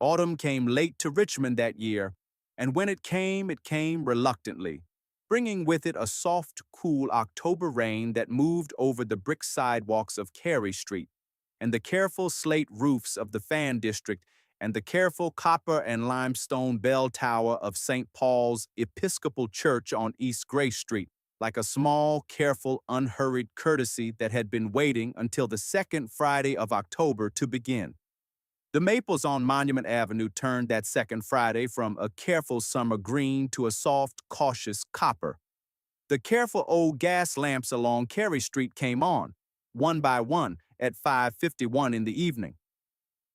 Autumn came late to Richmond that year, and when it came reluctantly, bringing with it a soft, cool October rain that moved over the brick sidewalks of Carey Street, and the careful slate roofs of the Fan District, and the careful copper and limestone bell tower of St. Paul's Episcopal Church on East Gray Street, like a small, careful, unhurried courtesy that had been waiting until the second Friday of October to begin. The maples on Monument Avenue turned that second Friday from a careful summer green to a soft, cautious copper. The careful old gas lamps along Carey Street came on, one by one, at 5:51 in the evening.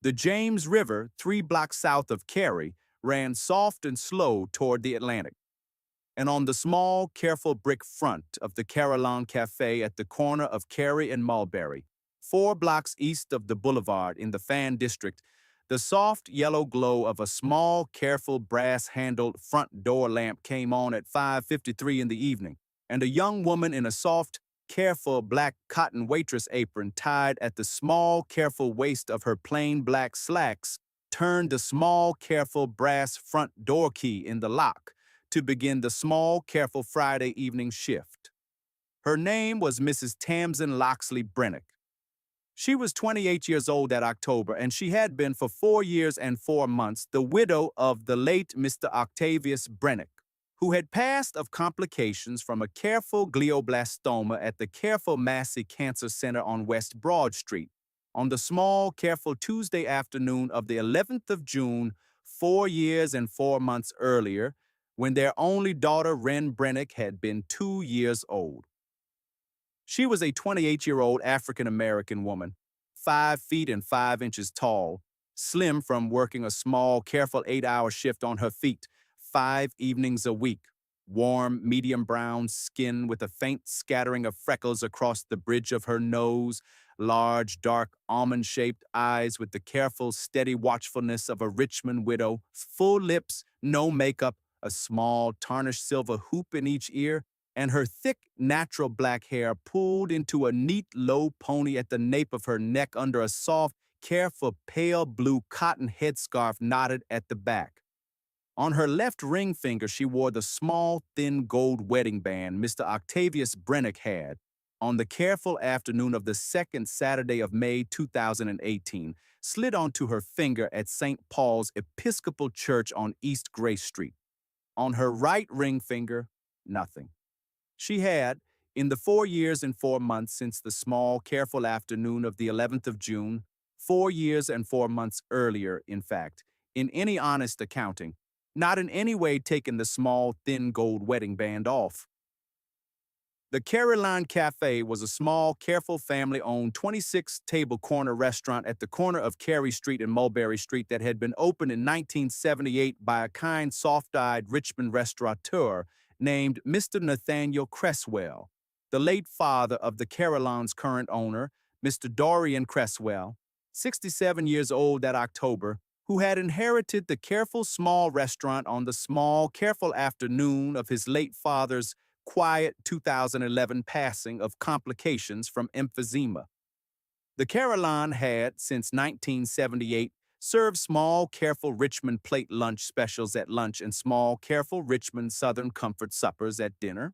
The James River, 3 blocks south of Carey, ran soft and slow toward the Atlantic. And on the small, careful brick front of the Caroline Cafe at the corner of Carey and Mulberry, 4 blocks east of the boulevard in the Fan District, the soft yellow glow of a small, careful, brass-handled front door lamp came on at 5:53 in the evening, and a young woman in a soft, careful black cotton waitress apron tied at the small, careful waist of her plain black slacks turned the small, careful brass front door key in the lock to begin the small, careful Friday evening shift. Her name was Mrs. Tamsin Loxley Brennick. She was 28 years old that October, and she had been for 4 years and 4 months the widow of the late Mr. Octavius Brennick, who had passed of complications from a careful glioblastoma at the Careful Massey Cancer Center on West Broad Street on the small, careful Tuesday afternoon of the 11th of June, 4 years and 4 months earlier, when their only daughter, Wren Brennick, had been 2 years old. She was a 28-year-old African-American woman, 5 feet and 5 inches tall, slim from working a small, careful 8-hour shift on her feet, 5 evenings a week, warm, medium brown skin with a faint scattering of freckles across the bridge of her nose, large, dark, almond-shaped eyes with the careful, steady watchfulness of a Richmond widow, full lips, no makeup, a small, tarnished silver hoop in each ear, and her thick, natural black hair pulled into a neat, low pony at the nape of her neck under a soft, careful, pale blue cotton headscarf knotted at the back. On her left ring finger, she wore the small, thin gold wedding band Mr. Octavius Brennick had, on the careful afternoon of the second Saturday of May 2018, slid onto her finger at St. Paul's Episcopal Church on East Gray Street. On her right ring finger, nothing. She had, in the 4 years and 4 months since the small, careful afternoon of the 11th of June, 4 years and 4 months earlier, in fact, in any honest accounting, not in any way taken the small, thin gold wedding band off. The Caroline Cafe was a small, careful family-owned 26-table corner restaurant at the corner of Carey Street and Mulberry Street that had been opened in 1978 by a kind, soft-eyed Richmond restaurateur named Mr. Nathaniel Cresswell, the late father of the Caroline's current owner, Mr. Dorian Cresswell, 67 years old that October, who had inherited the careful small restaurant on the small, careful afternoon of his late father's quiet 2011 passing of complications from emphysema. The Caroline had, since 1978, served small, careful Richmond plate lunch specials at lunch and small, careful Richmond Southern comfort suppers at dinner.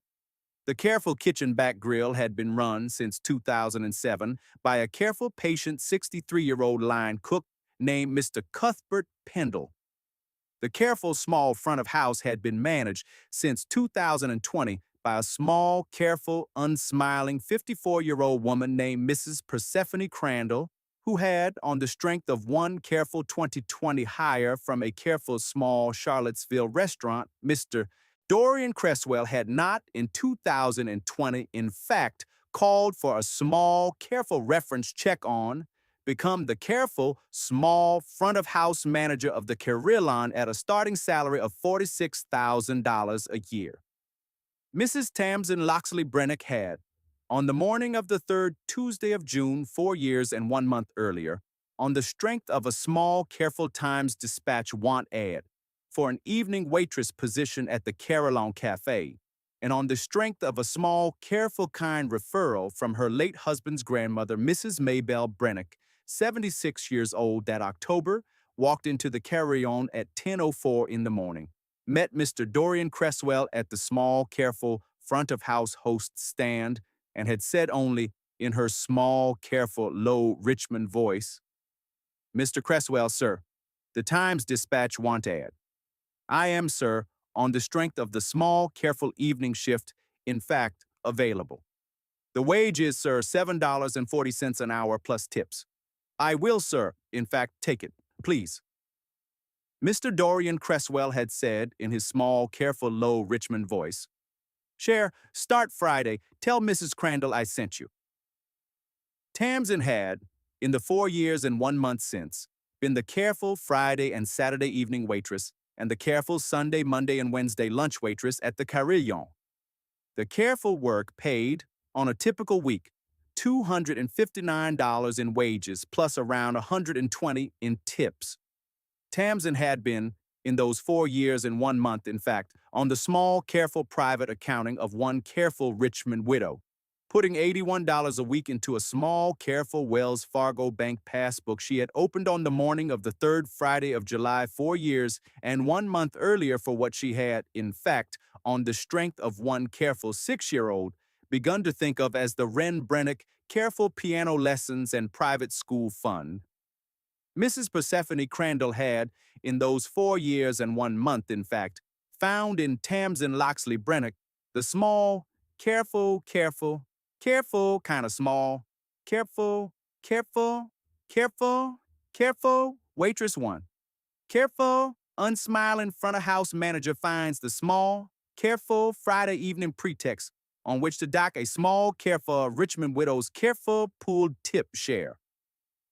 The careful kitchen back grill had been run since 2007 by a careful, patient 63-year-old line cook named Mr. Cuthbert Pendle. The careful small front of house had been managed since 2020 by a small, careful, unsmiling 54-year-old woman named Mrs. Persephone Crandall, who had, on the strength of one careful 2020 hire from a careful small Charlottesville restaurant, Mr. Dorian Cresswell had not, in 2020, in fact, called for a small, careful reference check on, become the careful, small, front-of-house manager of the Caroline at a starting salary of $46,000 a year. Mrs. Tamsin Loxley Brennick had, on the morning of the third Tuesday of June, 4 years and 1 month earlier, on the strength of a small, careful Times-Dispatch want ad for an evening waitress position at the Caroline Cafe, and on the strength of a small, careful kind referral from her late husband's grandmother, Mrs. Maybelle Brennick, 76 years old that October, walked into the carry-on at 10:04 in the morning, met Mr. Dorian Cresswell at the small, careful front-of-house host stand, and had said only, in her small, careful, low Richmond voice, "Mr. Cresswell, sir, the Times-Dispatch want ad. I am, sir, on the strength of the small, careful evening shift, in fact, available. The wage is, sir, $7.40 an hour plus tips. I will, sir, in fact, take it, please." Mr. Dorian Cresswell had said, in his small, careful, low Richmond voice, "Cher, start Friday. Tell Mrs. Crandall I sent you." Tamsin had, in the 4 years and 1 month since, been the careful Friday and Saturday evening waitress and the careful Sunday, Monday, and Wednesday lunch waitress at the Carillon. The careful work paid, on a typical week, $259 in wages plus around $120 in tips. Tamsin had been, in those 4 years and 1 month, in fact, on the small, careful private accounting of one careful Richmond widow, putting $81 a week into a small, careful Wells Fargo bank passbook she had opened on the morning of the 3rd Friday of July 4 years and 1 month earlier for what she had, in fact, on the strength of one careful 6-year-old, begun to think of as the Wren Brennick Careful Piano Lessons and Private School Fund. Mrs. Persephone Crandall had, in those 4 years and 1 month, in fact, found in Tamsin Loxley Brennick the small, careful kind of small, careful waitress one. Careful, unsmiling front-of-house manager finds the small, careful Friday evening pretext on which to dock a small, careful Richmond widow's careful pooled tip share.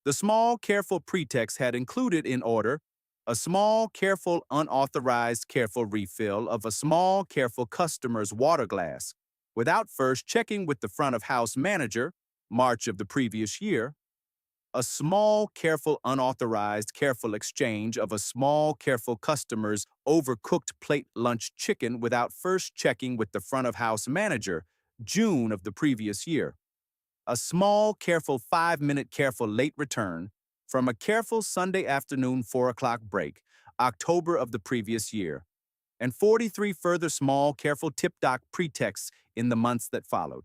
The small, careful pretext had included in order a small, careful, unauthorized, careful refill of a small, careful customer's water glass, without first checking with the front-of-house manager, March of the previous year, a small, careful, unauthorized, careful exchange of a small, careful customer's overcooked plate lunch chicken without first checking with the front-of-house manager, June of the previous year, a small, careful 5-minute careful late return from a careful Sunday afternoon 4 o'clock break, October of the previous year, and 43 further small, careful tip dock pretexts in the months that followed.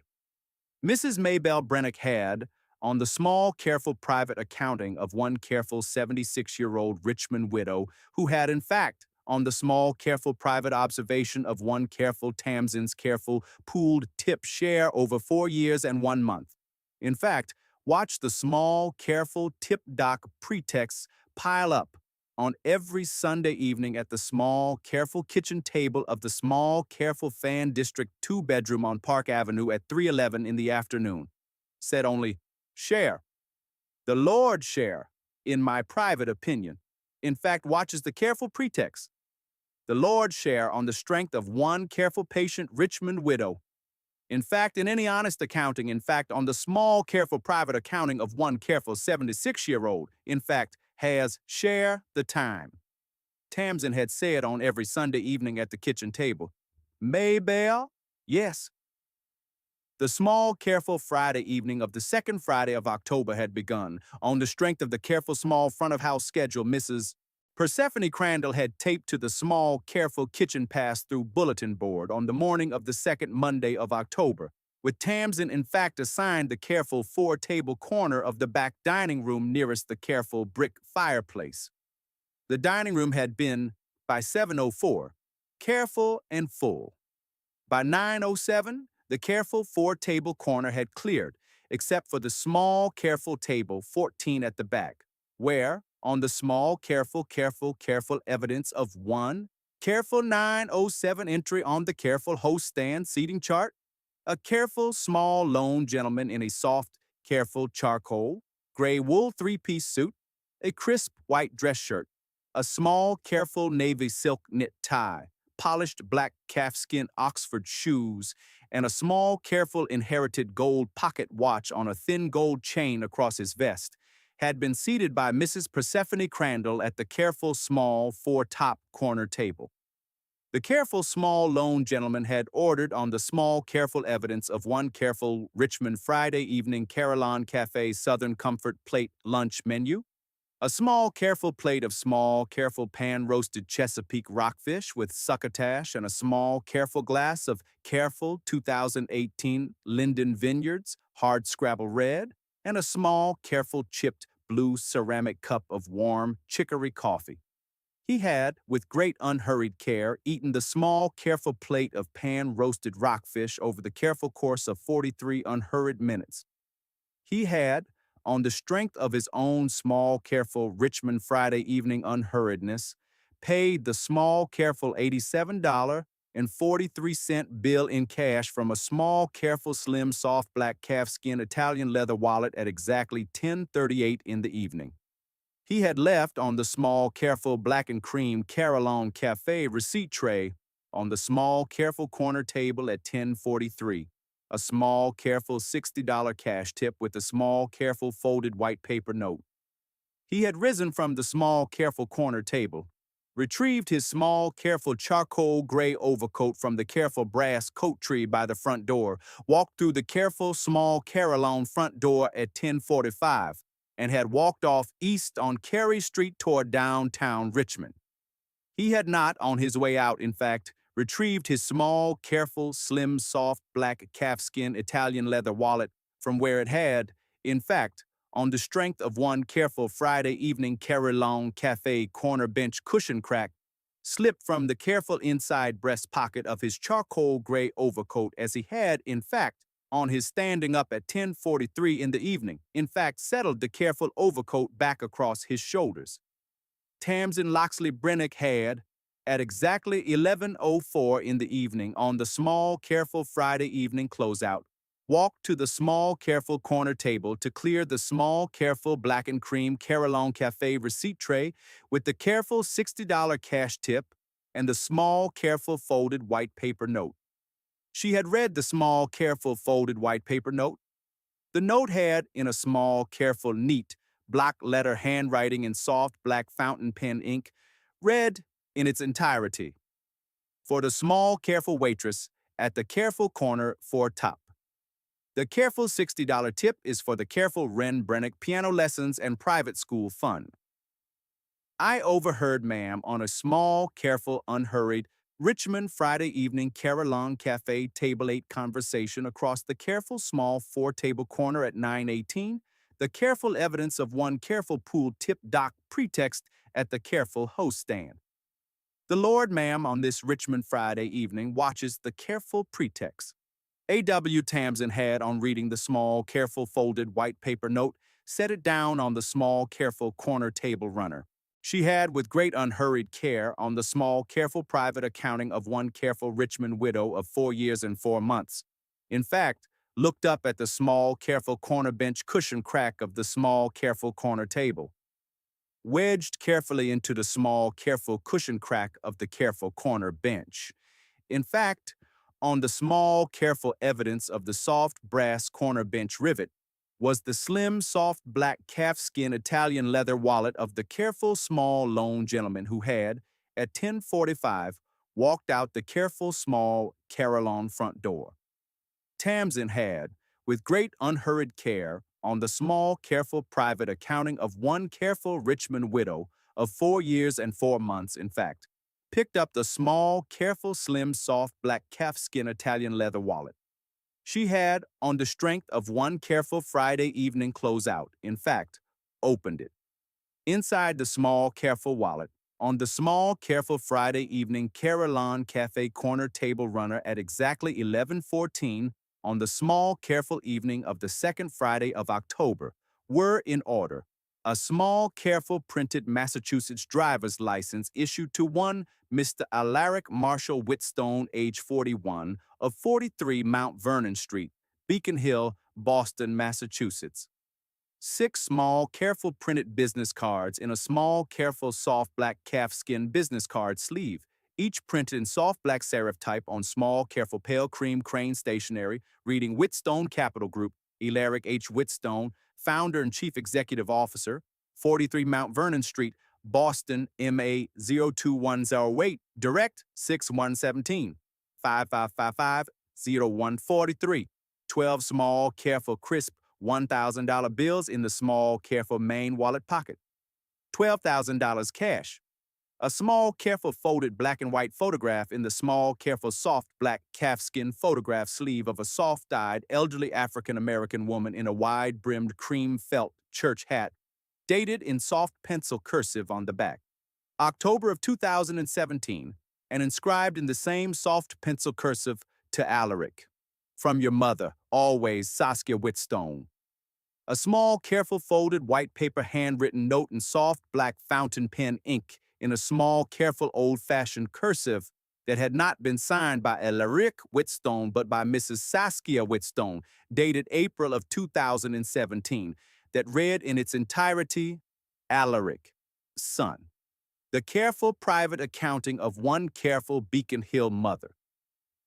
Mrs. Maybelle Brennick had, on the small, careful private accounting of one careful 76-year-old Richmond widow who had, in fact, on the small, careful private observation of one careful Tamsin's careful pooled tip share over 4 years and 1 month. In fact, watch the small, careful tip dock pretexts pile up on every Sunday evening at the small, careful kitchen table of the small, careful fan district 2-bedroom on Park Avenue at 3:11 in the afternoon. Said only, "Share. The Lord share, in my private opinion. In fact, watches the careful pretext. The Lord share on the strength of one careful patient Richmond widow. In fact, in any honest accounting, in fact, on the small, careful private accounting of one careful 76-year-old, in fact, has share the time." Tamsin had said on every Sunday evening at the kitchen table, "Maybelle? Yes." The small, careful Friday evening of the 2nd Friday of October had begun. On the strength of the careful small front-of-house schedule, Mrs. Persephone Crandall had taped to the small, careful kitchen pass-through bulletin board on the morning of the 2nd Monday of October, with Tamsin in fact assigned the careful 4-table corner of the back dining room nearest the careful brick fireplace. The dining room had been, by 7:04, careful and full. By 9:07, the careful 4-table corner had cleared, except for the small, careful table 14 at the back, where, on the small, careful evidence of one careful 9:07 entry on the careful host stand seating chart, a careful, small, lone gentleman in a soft, careful charcoal, gray wool 3-piece suit, a crisp white dress shirt, a small, careful navy silk knit tie, polished black calfskin Oxford shoes, and a small, careful inherited gold pocket watch on a thin gold chain across his vest, had been seated by Mrs. Persephone Crandall at the careful small 4-top corner table. The careful small lone gentleman had ordered on the small careful evidence of one careful Richmond Friday evening Carillon Cafe Southern Comfort plate lunch menu, A small, careful plate of small, careful pan-roasted Chesapeake rockfish with succotash and a small, careful glass of careful 2018 Linden Vineyards hard scrabble red, and a small, careful chipped blue ceramic cup of warm chicory coffee. He had, with great unhurried care, eaten the small, careful plate of pan-roasted rockfish over the careful course of 43 unhurried minutes. He had, on the strength of his own small, careful Richmond Friday evening unhurriedness, paid the small, careful $87.43 bill in cash from a small, careful, slim, soft black calfskin Italian leather wallet at exactly 10:38 in the evening. He had left on the small, careful black and cream Carillon Cafe receipt tray on the small, careful corner table at 10:43. A small, careful $60 cash tip with a small, careful folded white paper note. He had risen from the small, careful corner table, retrieved his small, careful charcoal gray overcoat from the careful brass coat tree by the front door, walked through the careful, small Carillon front door at 10:45, and had walked off east on Carey Street toward downtown Richmond. He had not, on his way out, in fact, retrieved his small, careful, slim, soft, black calfskin Italian leather wallet from where it had, in fact, on the strength of one careful Friday evening Carillon Cafe corner bench cushion crack, slipped from the careful inside breast pocket of his charcoal gray overcoat as he had, in fact, on his standing up at 10:43 in the evening, in fact, settled the careful overcoat back across his shoulders. Tamsin Loxley Brennick had, at exactly 11:04 in the evening on the small, careful Friday evening closeout, walked to the small, careful corner table to clear the small, careful black and cream Carillon Cafe receipt tray with the careful $60 cash tip and the small, careful folded white paper note. She had read the small, careful folded white paper note. The note had, in a small, careful, neat, block letter handwriting in soft black fountain pen ink, read in its entirety, "For the small, careful waitress at the careful corner for top. The careful $60 tip is for the careful Wren Brennick piano lessons and private school fund." I overheard, ma'am, on a small, careful, unhurried Richmond Friday evening Carillon Cafe Table 8 conversation across the careful small four-table corner at 9:18, the careful evidence of one careful pool tip dock pretext at the careful host stand. The Lord, ma'am, on this Richmond Friday evening watches the careful pretext. A.W. Tamsin had, on reading the small, careful folded white paper note, set it down on the small, careful corner table runner. She had, with great unhurried care, on the small, careful private accounting of one careful Richmond widow of 4 years and 4 months. In fact, looked up at the small, careful corner bench cushion crack of the small, careful corner table. Wedged carefully into the small, careful cushion crack of the careful corner bench. In fact, on the small, careful evidence of the soft brass corner bench rivet was the slim, soft black calfskin Italian leather wallet of the careful, small, lone gentleman who had, at 10:45, walked out the careful, small Carillon front door. Tamsin had, with great unhurried care, on the small, careful private accounting of one careful Richmond widow of 4 years and 4 months, in fact, picked up the small, careful, slim, soft black calfskin Italian leather wallet. She had, on the strength of one careful Friday evening closeout, in fact, opened it. Inside the small, careful wallet, on the small, careful Friday evening Carillon Cafe corner table runner at exactly 11:14 on the small, careful evening of the second Friday of October, were in order a small, careful printed Massachusetts driver's license issued to one Mr. Alaric Marshall Whitstone, age 41, of 43 Mount Vernon Street, Beacon Hill, Boston, Massachusetts. 6 small, careful printed business cards in a small, careful soft black calfskin business card sleeve, each printed in soft black serif type on small, careful pale cream crane stationery, reading Whitstone Capital Group, Alaric H. Whitstone, founder and chief executive officer, 43 Mount Vernon Street, Boston, MA 02108, direct 6117, 5555 0143, 12 small, careful, crisp, $1,000 bills in the small, careful main wallet pocket. $12,000 cash. A small, careful folded black and white photograph in the small, careful soft black calfskin photograph sleeve of a soft-eyed, elderly African-American woman in a wide-brimmed cream felt church hat, dated in soft pencil cursive on the back. October of 2017, and inscribed in the same soft pencil cursive to Alaric. From your mother, always Saskia Whitstone. A small, careful folded white paper handwritten note in soft black fountain pen ink in a small, careful old-fashioned cursive that had not been signed by Alaric Whitstone but by Mrs. Saskia Whitstone, dated April of 2017, that read in its entirety, Alaric, son. The careful private accounting of one careful Beacon Hill mother.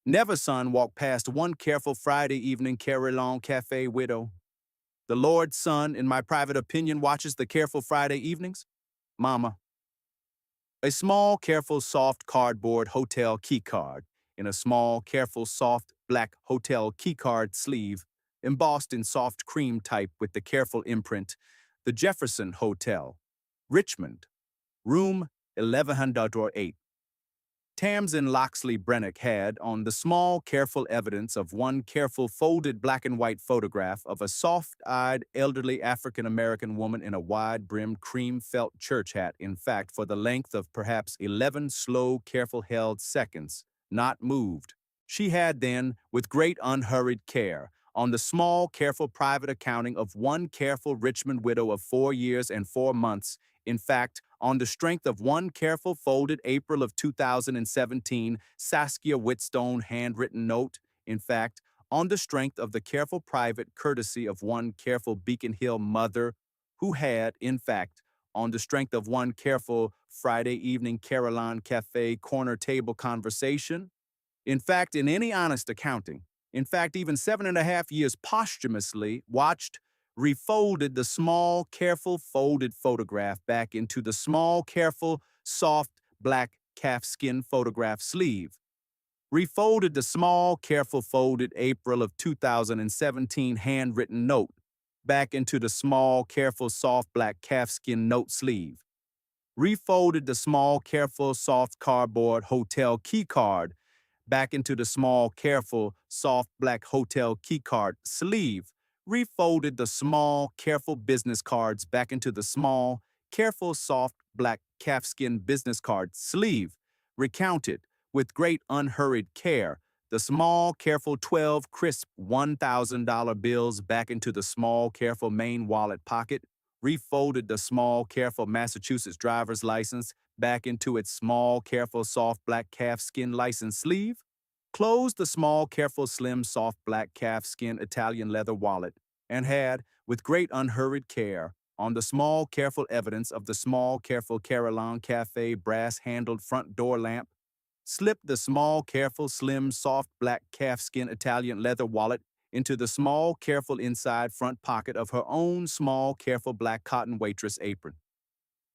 Never, son, walk past one careful Friday evening Carillon Cafe widow. The Lord's son, in my private opinion, watches the careful Friday evenings. Mama. A small, careful, soft cardboard hotel keycard in a small, careful, soft black hotel keycard sleeve, embossed in soft cream type with the careful imprint, the Jefferson Hotel, Richmond, room 1108. Tamsin Loxley Brennick had, on the small, careful evidence of one careful folded black and white photograph of a soft-eyed, elderly African-American woman in a wide-brimmed cream felt church hat, in fact, for the length of perhaps 11 slow, careful held seconds, not moved. She had then, with great unhurried care, on the small, careful private accounting of one careful Richmond widow of 4 years and 4 months, in fact, on the strength of one careful folded April of 2017 Saskia Whitstone handwritten note, in fact, on the strength of the careful private courtesy of one careful Beacon Hill mother, who had, in fact, on the strength of one careful Friday evening Carillon Cafe corner table conversation, in fact, in any honest accounting, in fact, even 7.5 years posthumously, watched, refolded the small, careful, folded photograph back into the small, careful, soft, black calfskin photograph sleeve, refolded the small, careful, folded April of 2017 handwritten note back into the small, careful, soft, black calfskin note sleeve, refolded the small, careful, soft cardboard hotel key card back into the small, careful, soft black hotel keycard sleeve, refolded the small, careful business cards back into the small, careful, soft black calfskin business card sleeve, recounted, with great unhurried care, the small, careful 12 crisp $1,000 bills back into the small, careful main wallet pocket, refolded the small, careful Massachusetts driver's license back into its small, careful, soft black calfskin license sleeve, closed the small, careful, slim, soft black calfskin Italian leather wallet, and had, with great unhurried care, on the small, careful evidence of the small, careful Carillon Cafe brass-handled front door lamp, slipped the small, careful, slim, soft black calfskin Italian leather wallet into the small, careful inside front pocket of her own small, careful black cotton waitress apron.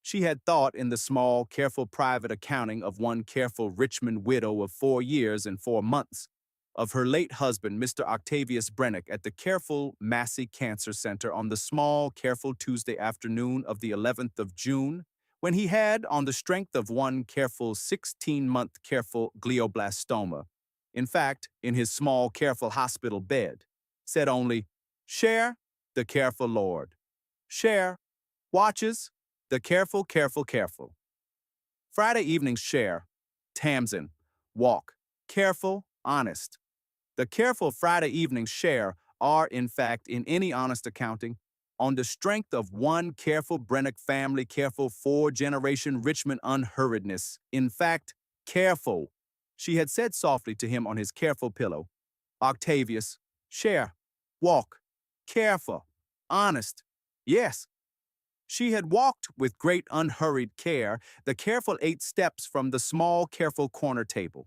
She had thought in the small, careful private accounting of one careful Richmond widow of 4 years and 4 months, of her late husband, Mr. Octavius Brennick, at the careful Massey Cancer Center on the small, careful Tuesday afternoon of the 11th of June, when he had, on the strength of one careful 16-month careful glioblastoma, in fact, in his small, careful hospital bed, said only, "Share, the careful Lord. Share, watches, the careful, careful, careful." Friday evening's share, Tamsin, walk, careful, honest. The careful Friday evening's share are, in fact, in any honest accounting, on the strength of one careful Brennick family, careful 4-generation Richmond unhurriedness. In fact, careful, she had said softly to him on his careful pillow, "Octavius, share, walk, careful, honest, yes." She had walked with great unhurried care the careful 8 steps from the small, careful corner table,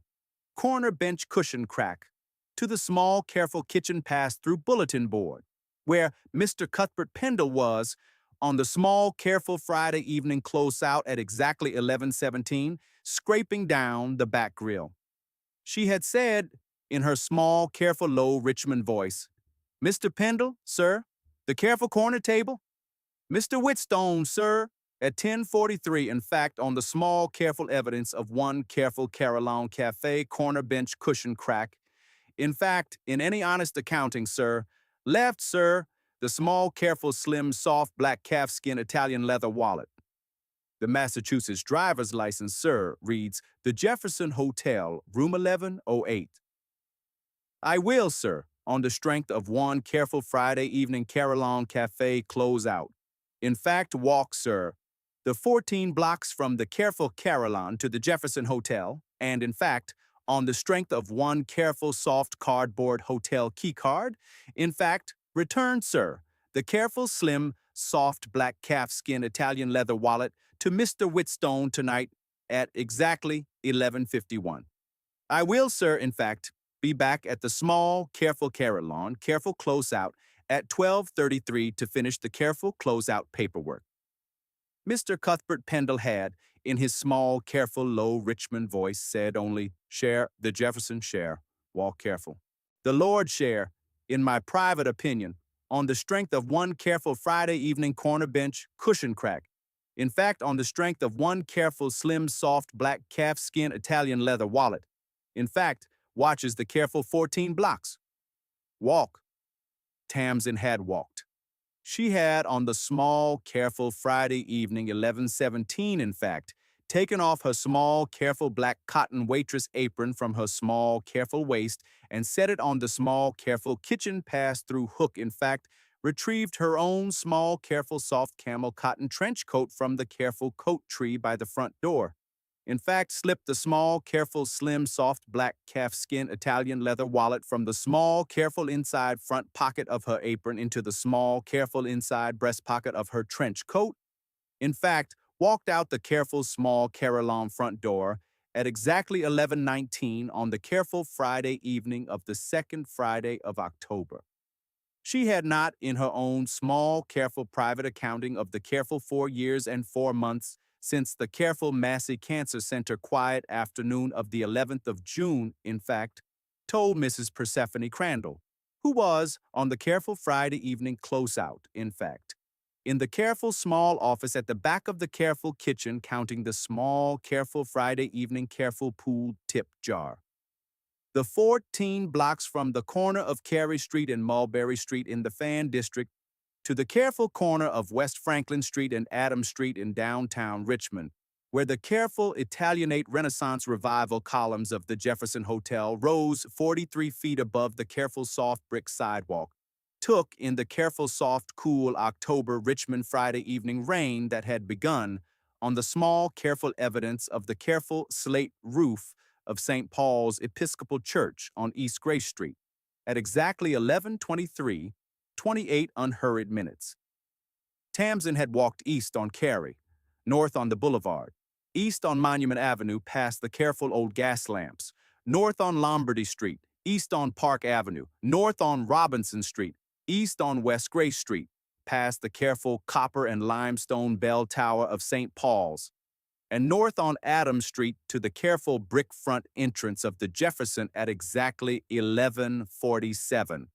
corner bench cushion crack, to the small, careful kitchen pass-through bulletin board, where Mr. Cuthbert Pendle was, on the small, careful Friday evening close out at exactly 11:17, scraping down the back grill. She had said, in her small, careful, low Richmond voice, "Mr. Pendle, sir, the careful corner table? Mr. Whitstone, sir, At 10:43, in fact, on the small, careful evidence of one careful Carillon Cafe corner bench cushion crack, in fact, in any honest accounting, sir, left, sir, the small, careful, slim, soft, black calfskin Italian leather wallet. The Massachusetts driver's license, sir, reads the Jefferson Hotel, room 1108. I will, sir, on the strength of one careful Friday evening Carillon Cafe closeout. In fact, walk, sir, the 14 blocks from the careful Carillon to the Jefferson Hotel, and in fact, on the strength of one careful soft cardboard hotel keycard, in fact, return, sir, the careful slim soft black calfskin Italian leather wallet to Mr. Whitstone tonight at exactly 11:51. I will, sir, in fact, be back at the small, careful Carillon, careful closeout at 12:33 to finish the careful closeout paperwork. Mr. Cuthbert Pendle had, in his small, careful, low Richmond voice, said only, share, the Jefferson share, walk careful. The Lord share, in my private opinion, on the strength of one careful Friday evening corner bench cushion crack. In fact, on the strength of one careful, slim, soft, black calfskin Italian leather wallet. In fact, watches the careful 14 blocks. Walk. Tamsin had walked. She had, on the small, careful Friday evening, 11:17, in fact, taken off her small, careful black cotton waitress apron from her small, careful waist and set it on the small, careful kitchen pass-through hook, in fact, retrieved her own small, careful soft camel cotton trench coat from the careful coat tree by the front door. In fact, slipped the small, careful, slim, soft, black calfskin Italian leather wallet from the small, careful inside front pocket of her apron into the small, careful inside breast pocket of her trench coat. In fact, walked out the careful, small Carillon front door at exactly 11:19 on the careful Friday evening of the second Friday of October. She had not, in her own small, careful private accounting of the careful 4 years and 4 months since the careful Massey Cancer Center quiet afternoon of the 11th of June, in fact, told Mrs. Persephone Crandall, who was, on the careful Friday evening closeout, in fact, in the careful small office at the back of the careful kitchen counting the small, careful Friday evening careful pool tip jar. The 14 blocks from the corner of Carey Street and Mulberry Street in the Fan District to the careful corner of West Franklin Street and Adams Street in downtown Richmond, where the careful Italianate Renaissance Revival columns of the Jefferson Hotel rose 43 feet above the careful soft brick sidewalk, took in the careful soft cool October Richmond Friday evening rain that had begun on the small careful evidence of the careful slate roof of St. Paul's Episcopal Church on East Grace Street at exactly 11:23, 28 unhurried minutes. Tamsin had walked east on Carey, north on the boulevard, east on Monument Avenue past the careful old gas lamps, north on Lombardy Street, east on Park Avenue, north on Robinson Street, east on West Grace Street, past the careful copper and limestone bell tower of St. Paul's, and north on Adams Street to the careful brick front entrance of the Jefferson at exactly 11:47.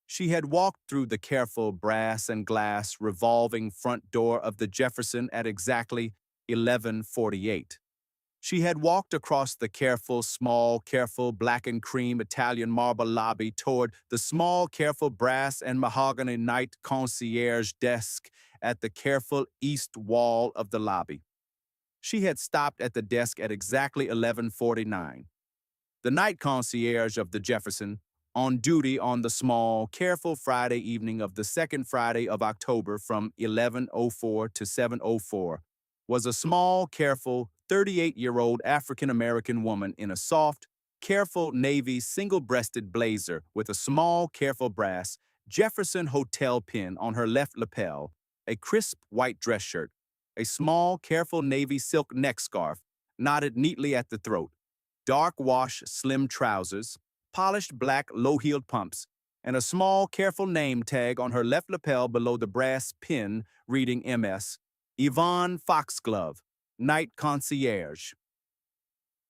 She had walked through the careful brass and glass revolving front door of the Jefferson at exactly 11:48. She had walked across the careful, small, careful black and cream Italian marble lobby toward the small, careful brass and mahogany night concierge desk at the careful east wall of the lobby. She had stopped at the desk at exactly 11:49. The night concierge of the Jefferson, on duty on the small, careful Friday evening of the second Friday of October from 11:04 to 7:04, was a small, careful, 38-year-old African-American woman in a soft, careful navy single-breasted blazer with a small, careful brass Jefferson Hotel pin on her left lapel, a crisp white dress shirt, a small, careful navy silk neck scarf knotted neatly at the throat, dark wash slim trousers, polished black low-heeled pumps, and a small, careful name tag on her left lapel below the brass pin reading MS, Yvonne Foxglove, Night Concierge.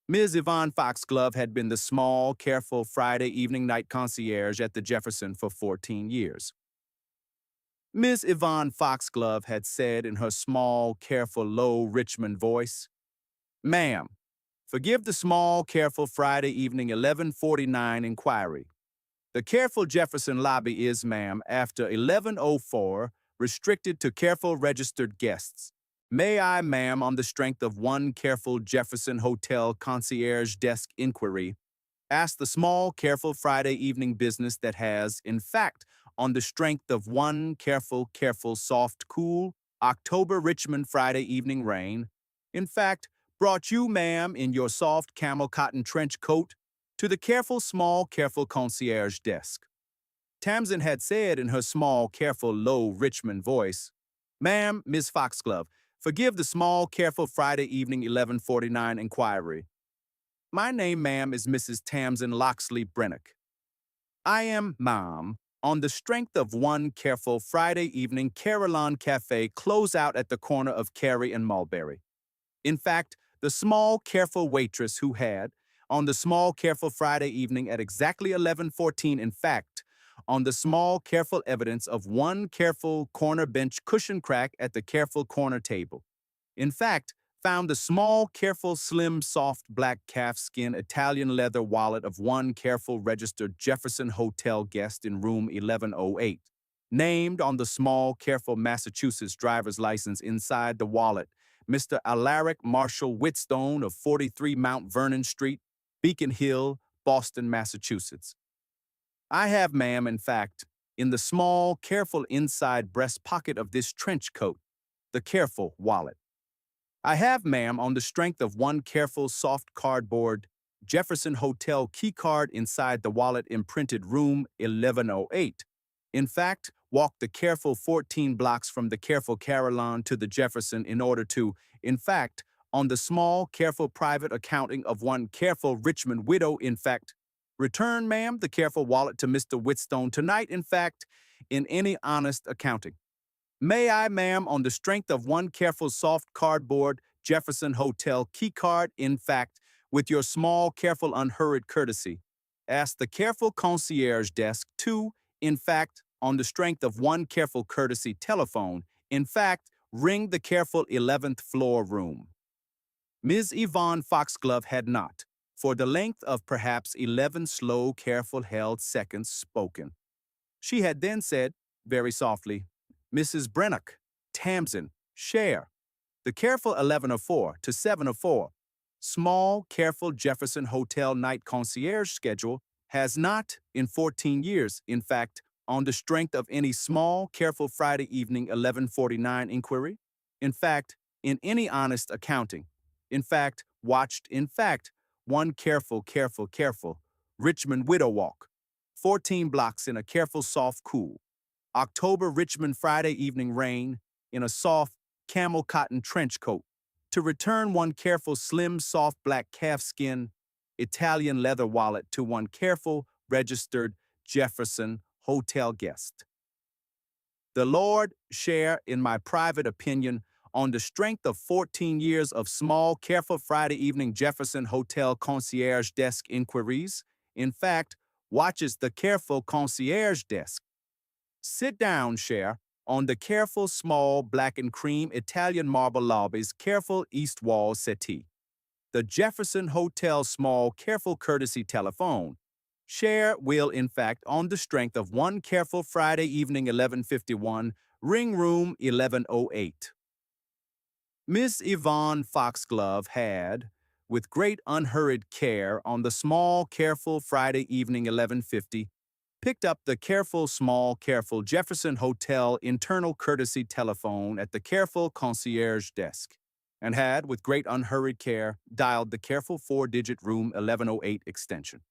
Ms. Yvonne Foxglove had been the small, careful Friday evening night concierge at the Jefferson for 14 years. Miss Yvonne Foxglove had said in her small, careful, low Richmond voice, "Ma'am, forgive the small, careful Friday evening 11:49 inquiry. The careful Jefferson lobby is, ma'am, after 11:04, restricted to careful registered guests. May I, ma'am, on the strength of one careful Jefferson Hotel concierge desk inquiry, ask the small, careful Friday evening business that has, in fact, on the strength of one careful, soft, cool October Richmond Friday evening rain, in fact, brought you, ma'am, in your soft camel cotton trench coat to the careful, small, careful concierge desk." Tamsin had said in her small, careful, low Richmond voice, "Ma'am, Miss Foxglove, forgive the small, careful Friday evening 11:49 inquiry. My name, ma'am, is Mrs. Tamsin Loxley Brennock. I am, ma'am, on the strength of one careful Friday evening Carillon Cafe closeout at the corner of Carey and Mulberry. In fact, the small, careful waitress who had, on the small, careful Friday evening at exactly 11:14, in fact, on the small, careful evidence of one careful corner bench cushion crack at the careful corner table. In fact, found the small, careful, slim, soft black calfskin Italian leather wallet of one careful registered Jefferson Hotel guest in room 1108. Named on the small, careful Massachusetts driver's license inside the wallet, Mr. Alaric Marshall Whitstone of 43 Mount Vernon Street, Beacon Hill, Boston, Massachusetts. I have, ma'am, in fact, in the small, careful inside breast pocket of this trench coat, the careful wallet. I have, ma'am, on the strength of one careful soft cardboard Jefferson Hotel keycard inside the wallet imprinted room 1108. In fact, walked the careful 14 blocks from the careful Carillon to the Jefferson in order to, in fact, on the small, careful private accounting of one careful Richmond widow, in fact, return, ma'am, the careful wallet to Mr. Whitstone tonight, in fact, in any honest accounting. May I, ma'am, on the strength of one careful soft cardboard Jefferson Hotel keycard, in fact, with your small, careful, unhurried courtesy, ask the careful concierge desk to, in fact, on the strength of one careful courtesy telephone, in fact, ring the careful 11th floor room. Ms. Yvonne Foxglove had not, for the length of perhaps 11 slow, careful held seconds, spoken. She had then said, very softly, "Mrs. Brennock, Tamsin, share. The careful 11:04 to 7:04. Small, careful Jefferson Hotel night concierge schedule has not, in 14 years, in fact, on the strength of any small, careful Friday evening 11:49 inquiry, in fact, in any honest accounting, in fact, watched, in fact, one careful, Richmond Widow Walk, 14 blocks in a careful soft cool, October Richmond Friday evening rain in a soft camel cotton trench coat, to return one careful slim soft black calfskin Italian leather wallet to one careful registered Jefferson Hotel guest. The Lord share, in my private opinion, on the strength of 14 years of small, careful Friday evening Jefferson Hotel concierge desk inquiries, in fact, watches the careful concierge desk. Sit down, share, on the careful, small, black and cream Italian marble lobby's careful east wall settee. The Jefferson Hotel small, careful courtesy telephone. Share will, in fact, on the strength of one careful Friday evening 11:51, ring room 1108. Miss Yvonne Foxglove had, with great unhurried care, on the small, careful Friday evening 11:50, picked up the careful, small, careful Jefferson Hotel internal courtesy telephone at the careful concierge desk, and had, with great unhurried care, dialed the careful 4-digit room 1108 extension.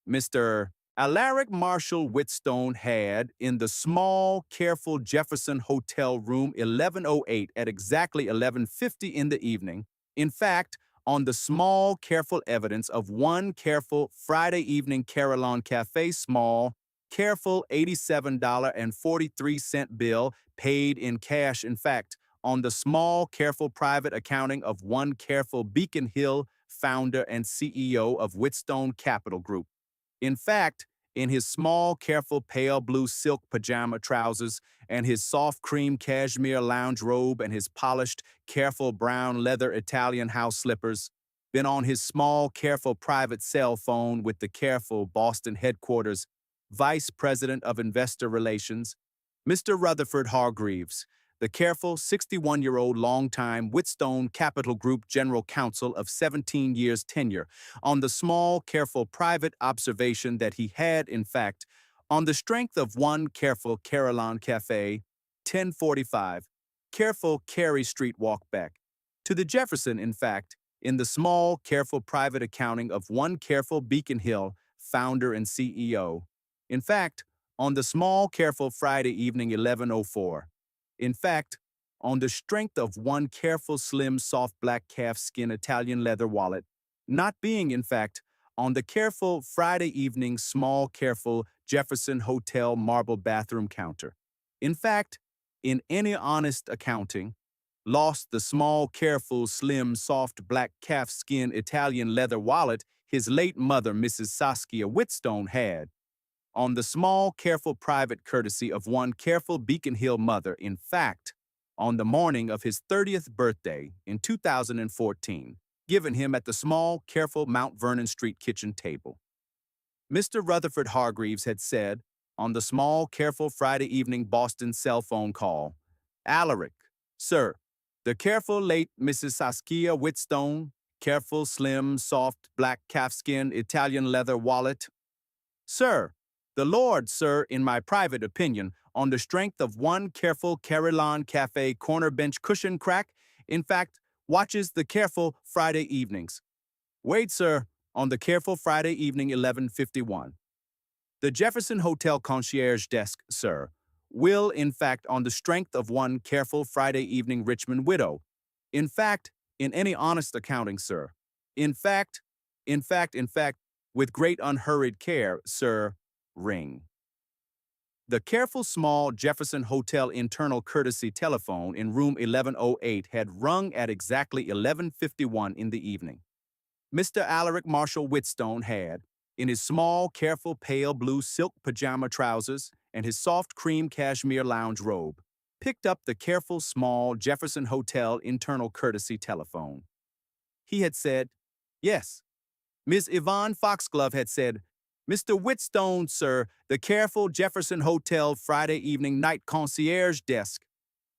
Mr. Alaric Marshall Whitstone had, in the small, careful Jefferson Hotel room 1108 at exactly 11:50 in the evening, in fact, on the small, careful evidence of one careful Friday evening Carillon Cafe small, careful $87.43 bill paid in cash, in fact, on the small, careful private accounting of one careful Beacon Hill founder and CEO of Whitstone Capital Group. In fact, in his small, careful pale blue silk pajama trousers and his soft cream cashmere lounge robe and his polished, careful brown leather Italian house slippers, been on his small, careful private cell phone with the careful Boston headquarters Vice President of Investor Relations, Mr. Rutherford Hargreaves, the careful 61-year-old longtime Whitstone Capital Group General Counsel of 17 years tenure, on the small, careful private observation that he had, in fact, on the strength of one careful Carillon Cafe, 1045, careful Carey Street walk back, to the Jefferson, in fact, in the small, careful private accounting of one careful Beacon Hill founder and CEO. In fact, on the small, careful Friday evening 11:04. In fact, on the strength of one careful, slim, soft black calfskin Italian leather wallet, not being, in fact, on the careful Friday evening small, careful Jefferson Hotel marble bathroom counter. In fact, in any honest accounting, lost the small, careful, slim, soft black calfskin Italian leather wallet his late mother, Mrs. Saskia Whitstone, had. On the small, careful private courtesy of one careful Beacon Hill mother, in fact, on the morning of his 30th birthday in 2014, given him at the small, careful Mount Vernon Street kitchen table. Mr. Rutherford Hargreaves had said, on the small, careful Friday evening Boston cell phone call, Alaric, sir, the careful late Mrs. Saskia Whitstone, careful, slim, soft, black calfskin Italian leather wallet. Sir, the Lord, sir, in my private opinion, on the strength of one careful Carillon Cafe corner bench cushion crack, in fact, watches the careful Friday evenings. Wait, sir, on the careful Friday evening 11:51. The Jefferson Hotel concierge desk, sir, will, in fact, on the strength of one careful Friday evening Richmond widow. In fact, in any honest accounting, sir. In fact, with great unhurried care, sir, ring. The careful small Jefferson Hotel internal courtesy telephone in room 1108 had rung at exactly 11:51 in the evening. Mr. Alaric Marshall Whitstone had, in his small, careful pale blue silk pajama trousers and his soft cream cashmere lounge robe, picked up the careful small Jefferson Hotel internal courtesy telephone. He had said, yes. Ms. Yvonne Foxglove had said, Mr. Whitstone, sir, the careful Jefferson Hotel Friday evening night concierge desk.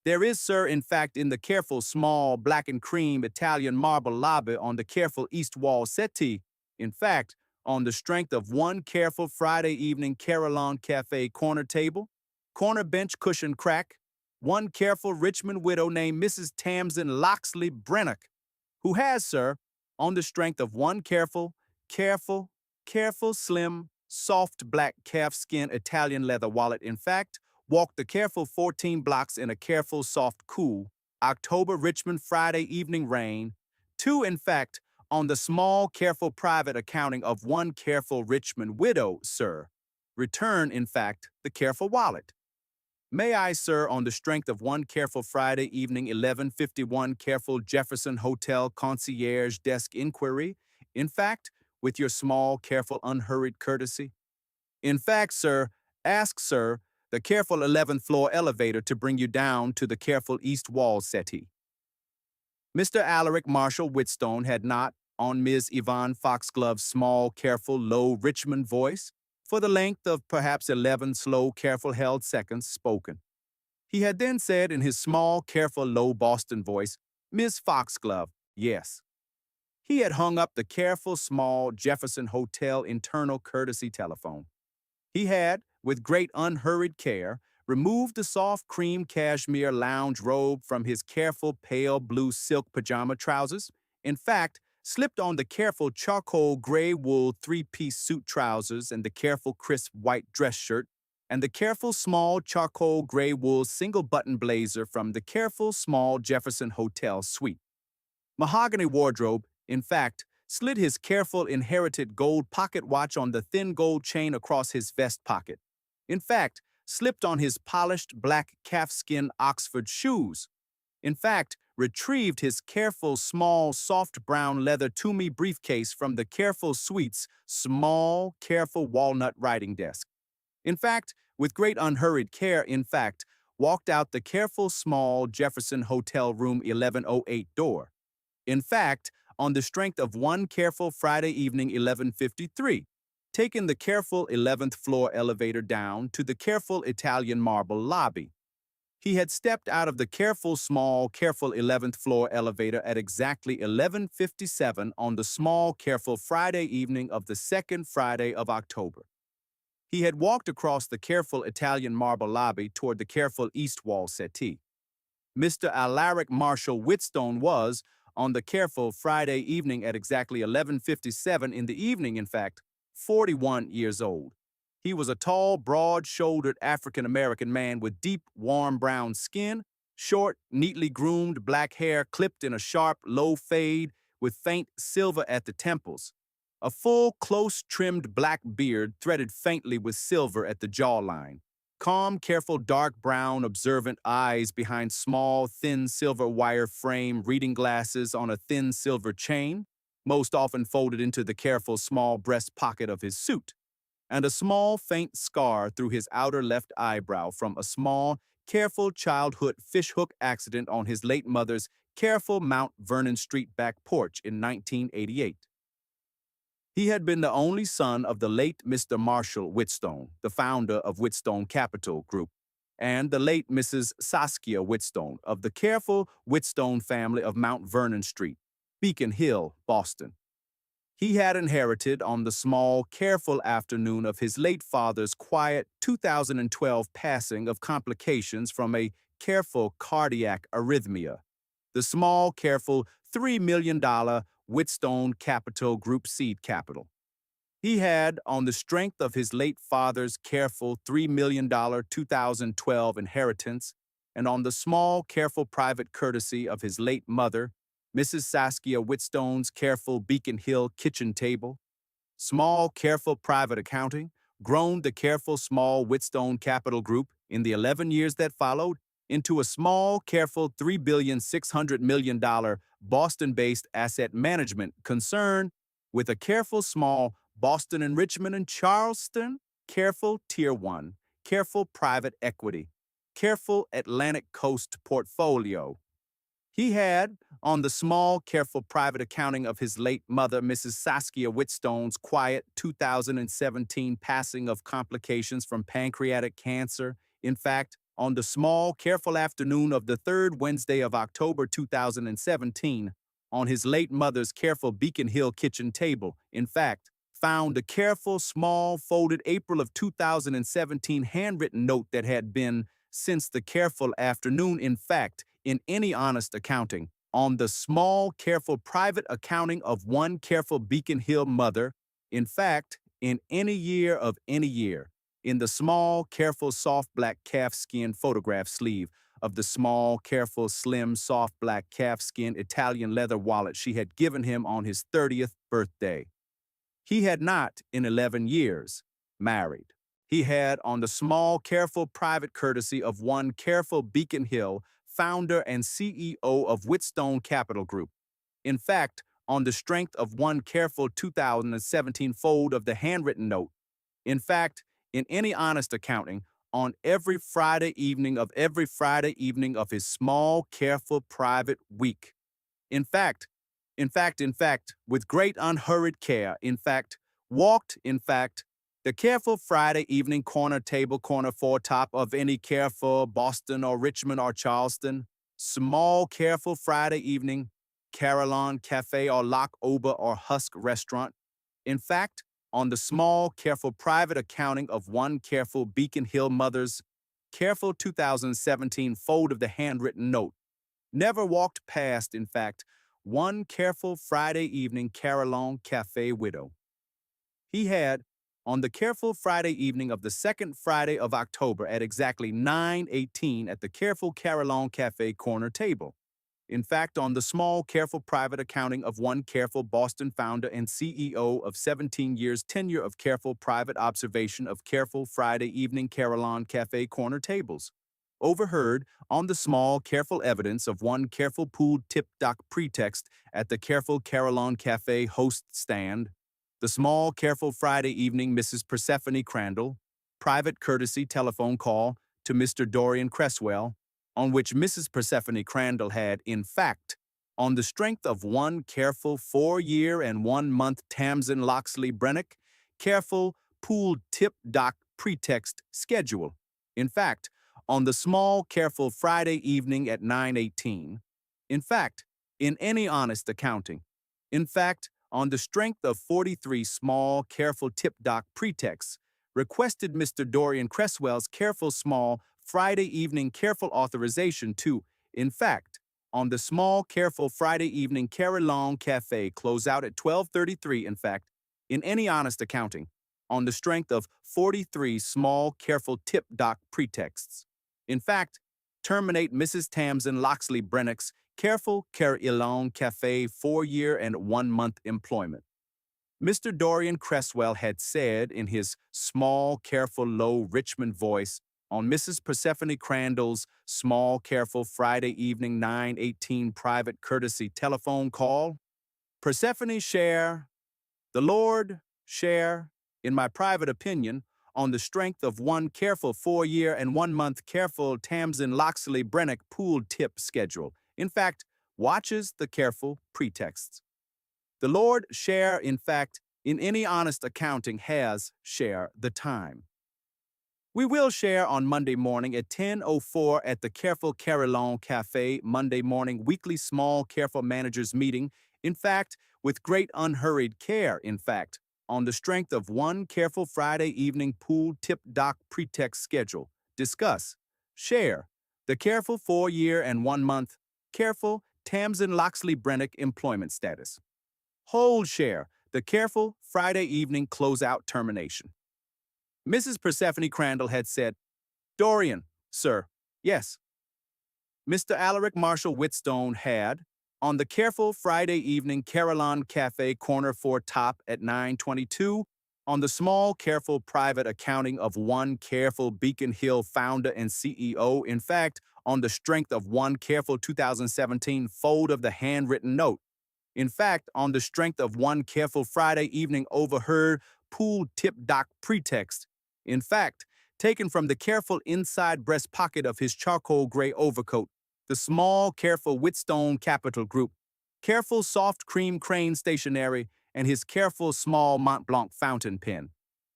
There is, sir, in fact, in the careful small black and cream Italian marble lobby on the careful east wall settee, in fact, on the strength of one careful Friday evening Carillon Cafe corner table, corner bench cushion crack, one careful Richmond widow named Mrs. Tamsin Loxley Brennock, who has, sir, on the strength of one careful, slim, soft black calfskin Italian leather wallet, in fact, walked the careful 14 blocks in a careful, soft, cool, October Richmond Friday evening rain, two, in fact, on the small, careful private accounting of one careful Richmond widow, sir. Return, in fact, the careful wallet. May I, sir, on the strength of one careful Friday evening 11:51 careful Jefferson Hotel concierge desk inquiry, in fact, with your small, careful, unhurried courtesy? In fact, sir, ask, sir, the careful 11th floor elevator to bring you down to the careful east wall settee. Mr. Alaric Marshall Whitstone had not, on Ms. Yvonne Foxglove's small, careful, low Richmond voice, for the length of perhaps 11 slow, careful held seconds, spoken. He had then said in his small, careful, low Boston voice, Miss Foxglove, yes. He had hung up the careful, small Jefferson Hotel internal courtesy telephone. He had, with great unhurried care, removed the soft cream cashmere lounge robe from his careful pale blue silk pajama trousers, in fact, slipped on the careful charcoal gray wool three-piece suit trousers and the careful crisp white dress shirt, and the careful small charcoal gray wool single-button blazer from the careful small Jefferson Hotel suite. Mahogany wardrobe, in fact, slid his careful inherited gold pocket watch on the thin gold chain across his vest pocket. In fact, slipped on his polished black calfskin Oxford shoes. In fact, retrieved his careful, small, soft brown leather Toomey briefcase from the Careful Suite's small, careful walnut writing desk. In fact, with great unhurried care, walked out the careful, small Jefferson Hotel Room 1108 door. In fact, on the strength of one careful Friday evening 11:53, taken the careful 11th floor elevator down to the careful Italian marble lobby. He had stepped out of the careful small careful 11th floor elevator at exactly 11:57 on the small careful Friday evening of the second Friday of October. He had walked across the careful Italian marble lobby toward the careful east wall settee. Mr. Alaric Marshall Whitstone was, on the careful Friday evening at exactly 11:57 in the evening, 41 years old. He was a tall, broad-shouldered African-American man with deep, warm brown skin, short, neatly groomed black hair clipped in a sharp, low fade with faint silver at the temples. A full, close-trimmed black beard threaded faintly with silver at the jawline. Calm, careful, dark brown, observant eyes behind small, thin silver wire frame reading glasses on a thin silver chain, most often folded into the careful small breast pocket of his suit, and a small, faint scar through his outer left eyebrow from a small, careful childhood fishhook accident on his late mother's careful Mount Vernon Street back porch in 1988. He had been the only son of the late Mr. Marshall Whitstone, the founder of Whitstone Capital Group, and the late Mrs. Saskia Whitstone of the careful Whitstone family of Mount Vernon Street, Beacon Hill, Boston. He had inherited on the small, careful afternoon of his late father's quiet 2012 passing of complications from a careful cardiac arrhythmia, the small, careful $3 million Whitstone Capital Group seed capital. He had, on the strength of his late father's careful $3 million 2012 inheritance, and on the small, careful private courtesy of his late mother, Mrs. Saskia Whitstone's careful Beacon Hill kitchen table, small, careful private accounting, grown the careful small Whitstone Capital Group in the 11 years that followed into a small, careful $3,600,000,000 Boston-based asset management concern with a careful small Boston and Richmond and Charleston, careful Tier 1, careful private equity, careful Atlantic Coast portfolio. He had, on the small, careful private accounting of his late mother, Mrs. Saskia Whitstone's quiet 2017 passing of complications from pancreatic cancer, on the small, careful afternoon of the third Wednesday of October 2017, on his late mother's careful Beacon Hill kitchen table, found a careful, small, folded April of 2017 handwritten note that had been, since the careful afternoon, in any honest accounting, on the small, careful private accounting of one careful Beacon Hill mother, in any year of any year, in the small, careful, soft black calfskin photograph sleeve of the small, careful, slim, soft black calfskin Italian leather wallet she had given him on his 30th birthday. He had not, in 11 years, married. He had, on the small, careful private courtesy of one careful Beacon Hill, founder and CEO of Whitstone Capital Group. On the strength of one careful 2017 fold of the handwritten note. In any honest accounting, on every Friday evening of his small, careful private week. With great unhurried care, walked, the careful Friday evening corner table corner foretop of any careful Boston or Richmond or Charleston, small careful Friday evening, Carillon Cafe or Lock Ober or Husk restaurant. On the small careful private accounting of one careful Beacon Hill mother's careful 2017 fold of the handwritten note. Never walked past, one careful Friday evening Carillon Cafe widow. He had, on the careful Friday evening of the second Friday of October at exactly 9:18 at the careful Carillon Cafe corner table. On the small, careful private accounting of one careful Boston founder and CEO of 17 years tenure of careful private observation of careful Friday evening Carillon Cafe corner tables. overheard on the small, careful evidence of one careful pooled tip dock pretext at the careful Carillon Cafe host stand, the small, careful Friday evening Mrs. Persephone Crandall, private courtesy telephone call to Mr. Dorian Cresswell, on which Mrs. Persephone Crandall had, in fact, on the strength of one careful 4-year and 1-month Tamsin Loxley Brennick, careful pooled tip dock pretext schedule. In fact, on the small, careful Friday evening at 9:18. In fact, in any honest accounting. In fact, on the strength of 43 small, careful tip dock pretexts, requested Mr. Dorian Cresswell's careful small Friday evening careful authorization to, in fact, on the small, careful Friday evening Carillon Cafe close out at 12:33, in fact, in any honest accounting, on the strength of 43 small, careful tip dock pretexts. In fact, terminate Mrs. Tamsin Loxley Brennick's careful Carillon Cafe 4-year and 1-month employment. Mr. Dorian Cresswell had said in his small, careful, low Richmond voice on Mrs. Persephone Crandall's small, careful Friday evening 9:18 private courtesy telephone call, Persephone share, the Lord share, in my private opinion, on the strength of one careful 4-year and 1-month careful Tamsin Loxley Brennick pooled tip schedule. In fact, watches the careful pretexts. The Lord share, in fact, in any honest accounting has share the time. We will share on Monday morning at 10:04 at the Careful Carillon Cafe Monday morning weekly small careful managers meeting, in fact, with great unhurried care, in fact, on the strength of one careful Friday evening pool tip dock pretext schedule. Discuss, share, the careful 4-year and 1-month, careful Tamsin Loxley Brennick employment status. Hold share, the careful Friday evening closeout termination. Mrs. Persephone Crandall had said, Dorian, sir, yes. Mr. Alaric Marshall Whitstone had, on the careful Friday evening Carillon Cafe corner 4 top at 9:22, on the small careful private accounting of one careful Beacon Hill founder and CEO, in fact, on the strength of one careful 2017 fold of the handwritten note, in fact, on the strength of one careful Friday evening overheard pooled tip dock pretext, in fact, taken from the careful inside breast pocket of his charcoal gray overcoat, the small, careful Whitstone Capital Group, careful soft cream crane stationery, and his careful small Mont Blanc fountain pen,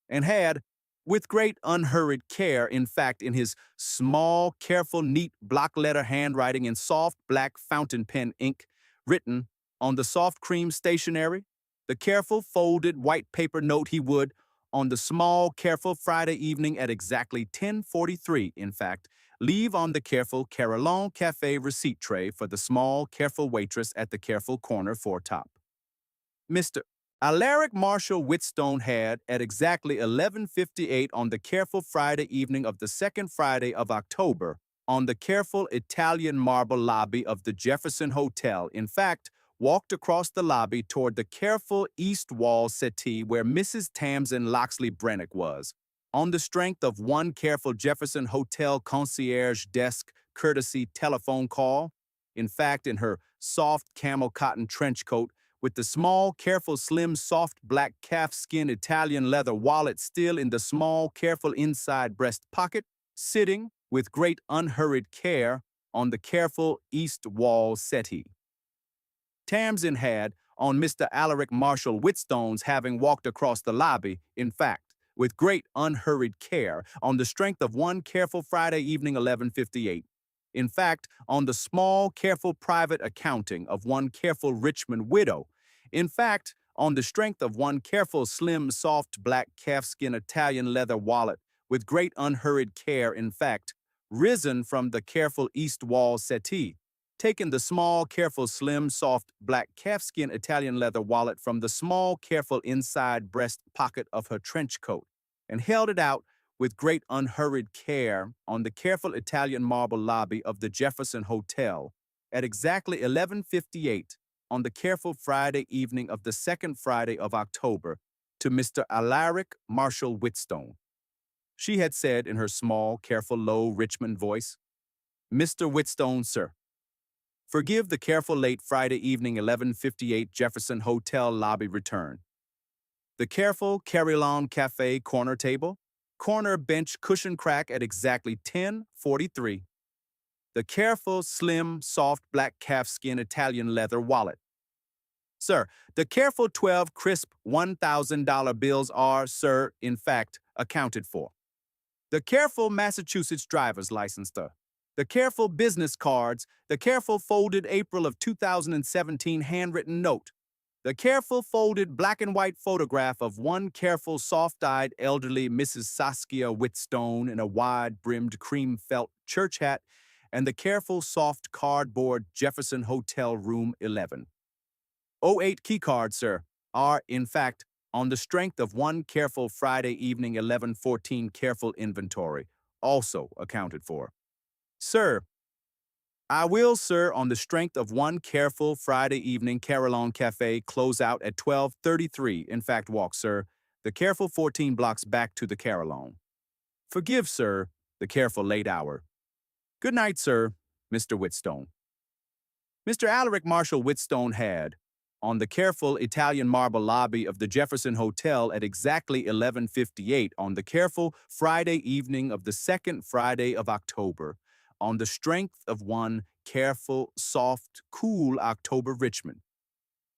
and had, with great unhurried care, in fact, in his small, careful, neat block letter handwriting in soft black fountain pen ink, written on the soft cream stationery, the careful folded white paper note he would, on the small, careful Friday evening at exactly 10:43, in fact, leave on the careful Carillon Cafe receipt tray for the small, careful waitress at the careful corner foretop. Mr. Alaric Marshall Whitstone had, at exactly 11:58 on the careful Friday evening of the second Friday of October, on the careful Italian marble lobby of the Jefferson Hotel, in fact, walked across the lobby toward the careful east wall settee where Mrs. Tamsin Loxley Brennick was, on the strength of one careful Jefferson Hotel concierge desk courtesy telephone call, in fact, in her soft camel cotton trench coat, with the small, careful, slim, soft black calfskin Italian leather wallet still in the small, careful inside breast pocket, sitting, with great unhurried care, on the careful east wall settee. Tamsin had, on Mr. Alaric Marshall Whitstone's having walked across the lobby, in fact, with great unhurried care, on the strength of one careful Friday evening 11:58. In fact, on the small, careful private accounting of one careful Richmond widow. In fact, on the strength of one careful slim, soft black calfskin Italian leather wallet, with great unhurried care, in fact, risen from the careful east wall settee, taken the small, careful, slim, soft, black calfskin Italian leather wallet from the small, careful inside breast pocket of her trench coat, and held it out with great unhurried care on the careful Italian marble lobby of the Jefferson Hotel at exactly 11:58 on the careful Friday evening of the second Friday of October to Mr. Alaric Marshall Whitstone. She had said in her small, careful, low Richmond voice, Mr. Whitstone, sir. Forgive the careful late Friday evening 11:58 Jefferson Hotel lobby return. The careful Carillon Cafe corner table, corner bench cushion crack at exactly 10:43. The careful, slim, soft black calfskin Italian leather wallet. Sir, the careful 12 crisp $1,000 bills are, sir, in fact, accounted for. The careful Massachusetts driver's license, sir. The careful business cards, the careful folded April of 2017 handwritten note, the careful folded black and white photograph of one careful soft-eyed elderly Mrs. Saskia Whitstone in a wide-brimmed cream felt church hat, and the careful soft cardboard Jefferson Hotel Room 11. '08 keycard, sir, are, in fact, on the strength of one careful Friday evening 11:14 careful inventory, also accounted for. Sir, I will, sir, on the strength of one careful Friday evening Carillon Cafe close out at 12:33, in fact walk, sir, the careful 14 blocks back to the Carillon. Forgive, sir, the careful late hour. Good night, sir, Mr. Whitstone. Mr. Alaric Marshall Whitstone had, on the careful Italian marble lobby of the Jefferson Hotel at exactly 11:58 on the careful Friday evening of the second Friday of October, on the strength of one careful, soft, cool October Richmond.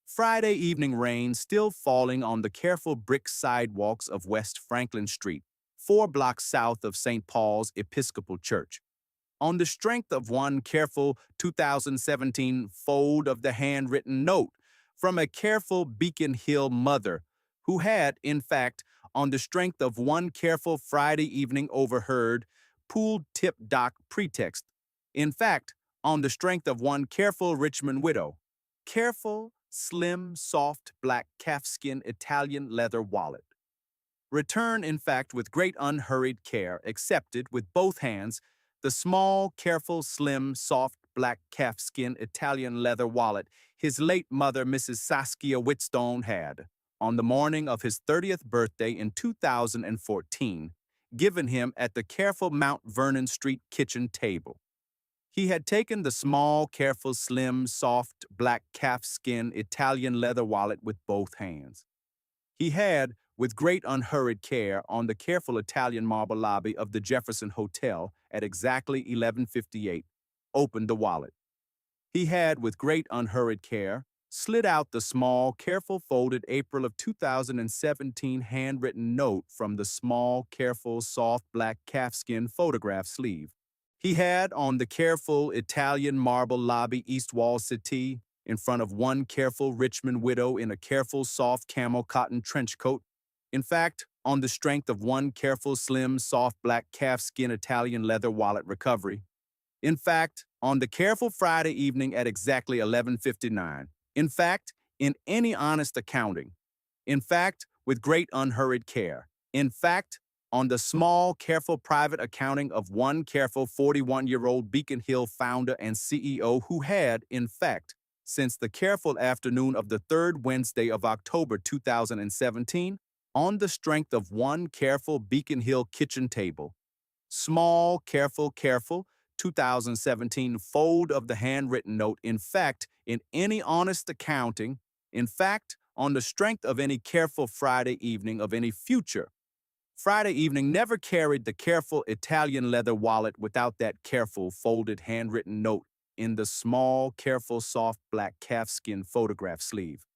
Friday evening rain still falling on the careful brick sidewalks of West Franklin Street, 4 blocks south of St. Paul's Episcopal Church. On the strength of one careful 2017 fold of the handwritten note from a careful Beacon Hill mother who had, in fact, on the strength of one careful Friday evening overheard pool tip dock pretext, in fact, on the strength of one careful Richmond widow, careful, slim, soft, black calfskin Italian leather wallet. Return, in fact, with great unhurried care, accepted with both hands, the small, careful, slim, soft, black calfskin Italian leather wallet his late mother, Mrs. Saskia Whitstone, had, on the morning of his 30th birthday in 2014, given him at the careful Mount Vernon Street kitchen table. He had taken the small, careful, slim, soft, black calfskin Italian leather wallet with both hands. He had, with great unhurried care, on the careful Italian marble lobby of the Jefferson Hotel at exactly 11:58, opened the wallet. He had, with great unhurried care, slid out the small, careful folded April of 2017 handwritten note from the small, careful, soft black calfskin photograph sleeve. He had, on the careful Italian marble lobby east wall settee, in front of one careful Richmond widow in a careful soft camel cotton trench coat, in fact, on the strength of one careful slim soft black calfskin Italian leather wallet recovery. In fact, on the careful Friday evening at exactly 11:59. In fact, in any honest accounting. In fact, with great unhurried care. In fact, on the small, careful private accounting of one careful 41-year-old Beacon Hill founder and CEO who had, in fact, since the careful afternoon of the third Wednesday of October 2017, on the strength of one careful Beacon Hill kitchen table, small, careful, 2017 fold of the handwritten note, in fact, in any honest accounting, in fact, on the strength of any careful Friday evening of any future. Friday evening never carried the careful Italian leather wallet without that careful folded handwritten note in the small, careful, soft black calfskin photograph sleeve.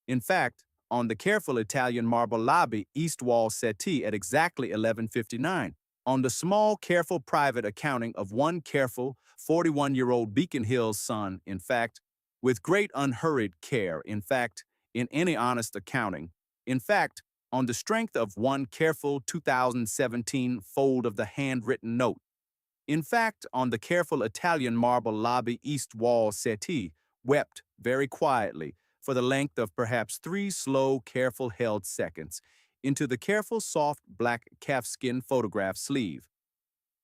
In fact, on the careful Italian marble lobby east wall settee at exactly 11:59, on the small, careful private accounting of one careful 41-year-old Beacon Hill's son, in fact, with great unhurried care, in fact, in any honest accounting, in fact, on the strength of one careful 2017 fold of the handwritten note, in fact, on the careful Italian marble lobby east wall settee, wept very quietly for the length of perhaps 3 slow, careful held seconds into the careful soft black calfskin photograph sleeve.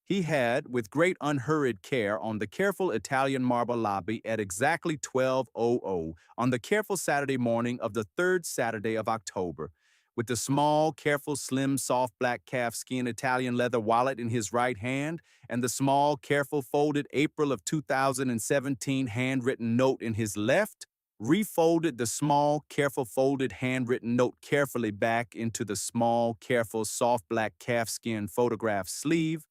He had, with great unhurried care, on the careful Italian marble lobby at exactly 12:00 on the careful Saturday morning of the third Saturday of October, with the small, careful, slim, soft black calfskin Italian leather wallet in his right hand and the small, careful, folded April of 2017 handwritten note in his left, refolded the small, careful, folded handwritten note carefully back into the small, careful, soft black calfskin photograph sleeve,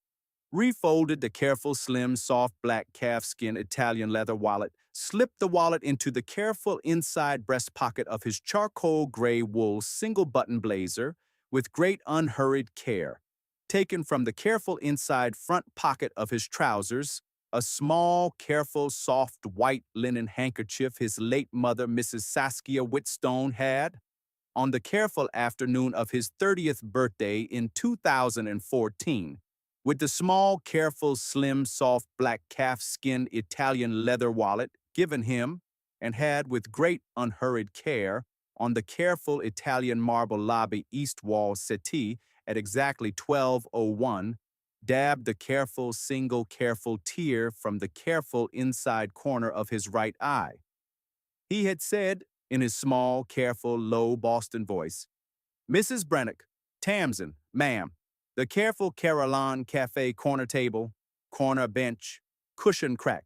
refolded the careful, slim, soft black calfskin Italian leather wallet, slipped the wallet into the careful inside breast pocket of his charcoal gray wool single-button blazer with great unhurried care, taken from the careful inside front pocket of his trousers, a small, careful, soft white linen handkerchief his late mother, Mrs. Saskia Whitstone, had, on the careful afternoon of his 30th birthday in 2014, with the small, careful, slim, soft black calfskin Italian leather wallet given him, and had with great unhurried care, on the careful Italian marble lobby east wall settee at exactly 12:01, dabbed the careful, single, careful tear from the careful inside corner of his right eye. He had said, in his small, careful, low Boston voice, "Mrs. Brennick, Tamsin, ma'am, the careful Caroline Cafe corner table, corner bench, cushion crack.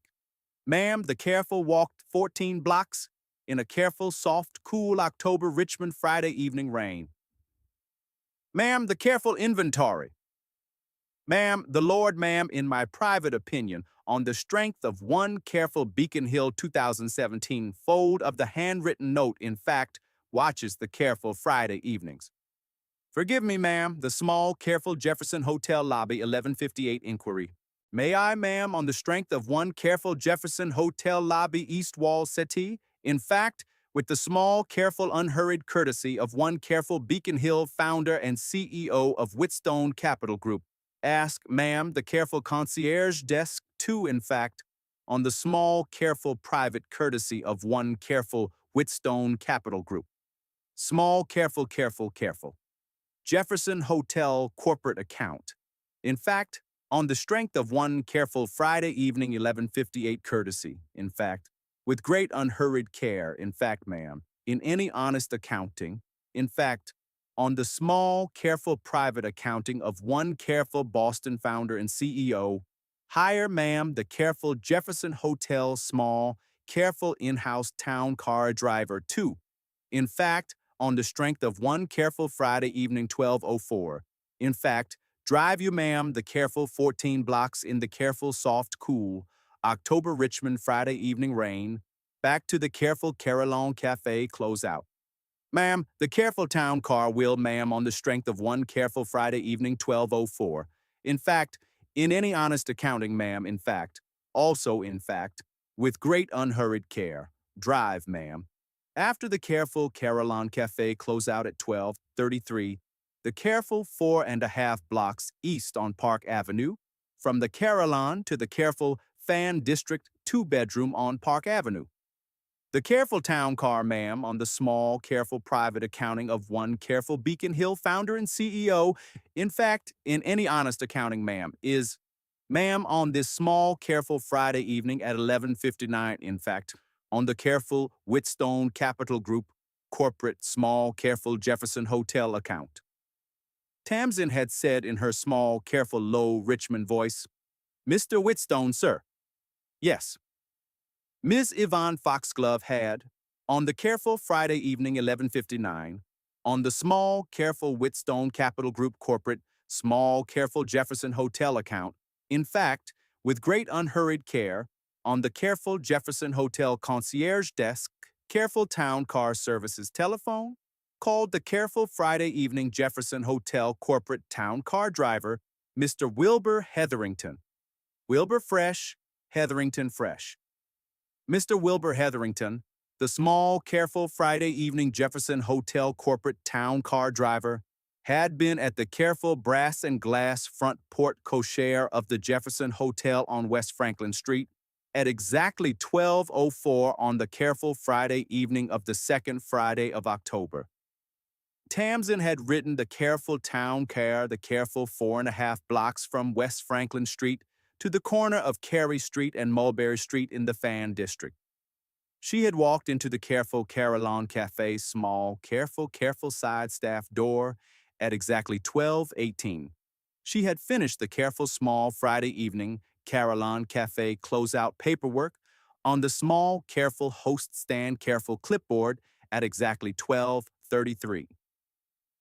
Ma'am, the careful walked 14 blocks in a careful, soft, cool October Richmond Friday evening rain. Ma'am, the careful inventory. Ma'am, the Lord, ma'am, in my private opinion, on the strength of one careful Beacon Hill 2017 fold of the handwritten note, in fact, watches the careful Friday evenings. Forgive me, ma'am, the small, careful Jefferson Hotel lobby, 1158 inquiry. May I, ma'am, on the strength of one careful Jefferson Hotel lobby east wall settee, in fact, with the small, careful, unhurried courtesy of one careful Beacon Hill founder and CEO of Whitstone Capital Group, ask, ma'am, the careful concierge desk, too, in fact, on the small, careful, private courtesy of one careful Whitstone Capital Group. Small, careful, careful, careful. Jefferson Hotel corporate account. In fact, on the strength of one careful Friday evening 1158 courtesy, in fact, with great unhurried care, in fact, ma'am, in any honest accounting, in fact, on the small, careful private accounting of one careful Boston founder and CEO, hire, ma'am, the careful Jefferson Hotel small, careful in-house town car driver, too. In fact, on the strength of one careful Friday evening 12:04. In fact, drive you, ma'am, the careful 14 blocks in the careful soft cool October Richmond Friday evening rain, back to the careful Caroline Cafe closeout. Ma'am, the careful town car will, ma'am, on the strength of one careful Friday evening 12:04. In fact, in any honest accounting, ma'am, in fact, also in fact, with great unhurried care, drive, ma'am, after the careful Caroline Cafe closeout at 12:33, the careful 4.5 blocks east on Park Avenue, from the Caroline to the careful Fan District 2-bedroom on Park Avenue. The careful town car, ma'am, on the small, careful private accounting of one careful Beacon Hill founder and CEO, in fact, in any honest accounting, ma'am, is, ma'am, on this small, careful Friday evening at 11:59, in fact, on the careful Whitstone Capital Group corporate small, careful Jefferson Hotel account. Tamsin had said in her small, careful, low Richmond voice, "Mr. Whitstone, sir." Yes. Miss Yvonne Foxglove had, on the careful Friday evening 11:59, on the small, careful Whitstone Capital Group corporate small, careful Jefferson Hotel account, in fact, with great unhurried care, on the careful Jefferson Hotel concierge desk, careful town car services telephone, called the careful Friday evening Jefferson Hotel corporate town car driver, Mr. Wilbur Hetherington. Wilbur Fresh, Hetherington Fresh. Mr. Wilbur Hetherington, the small, careful Friday evening Jefferson Hotel corporate town car driver, had been at the careful brass and glass front porte cochere of the Jefferson Hotel on West Franklin Street at exactly 12:04 on the careful Friday evening of the second Friday of October. Tamsin had ridden the careful town car the careful 4.5 blocks from West Franklin Street to the corner of Carey Street and Mulberry Street in the Fan District. She had walked into the careful Carillon Cafe's small, careful side staff door at exactly 12:18. She had finished the careful small Friday evening Carillon Cafe closeout paperwork on the small, careful host stand careful clipboard at exactly 12:33.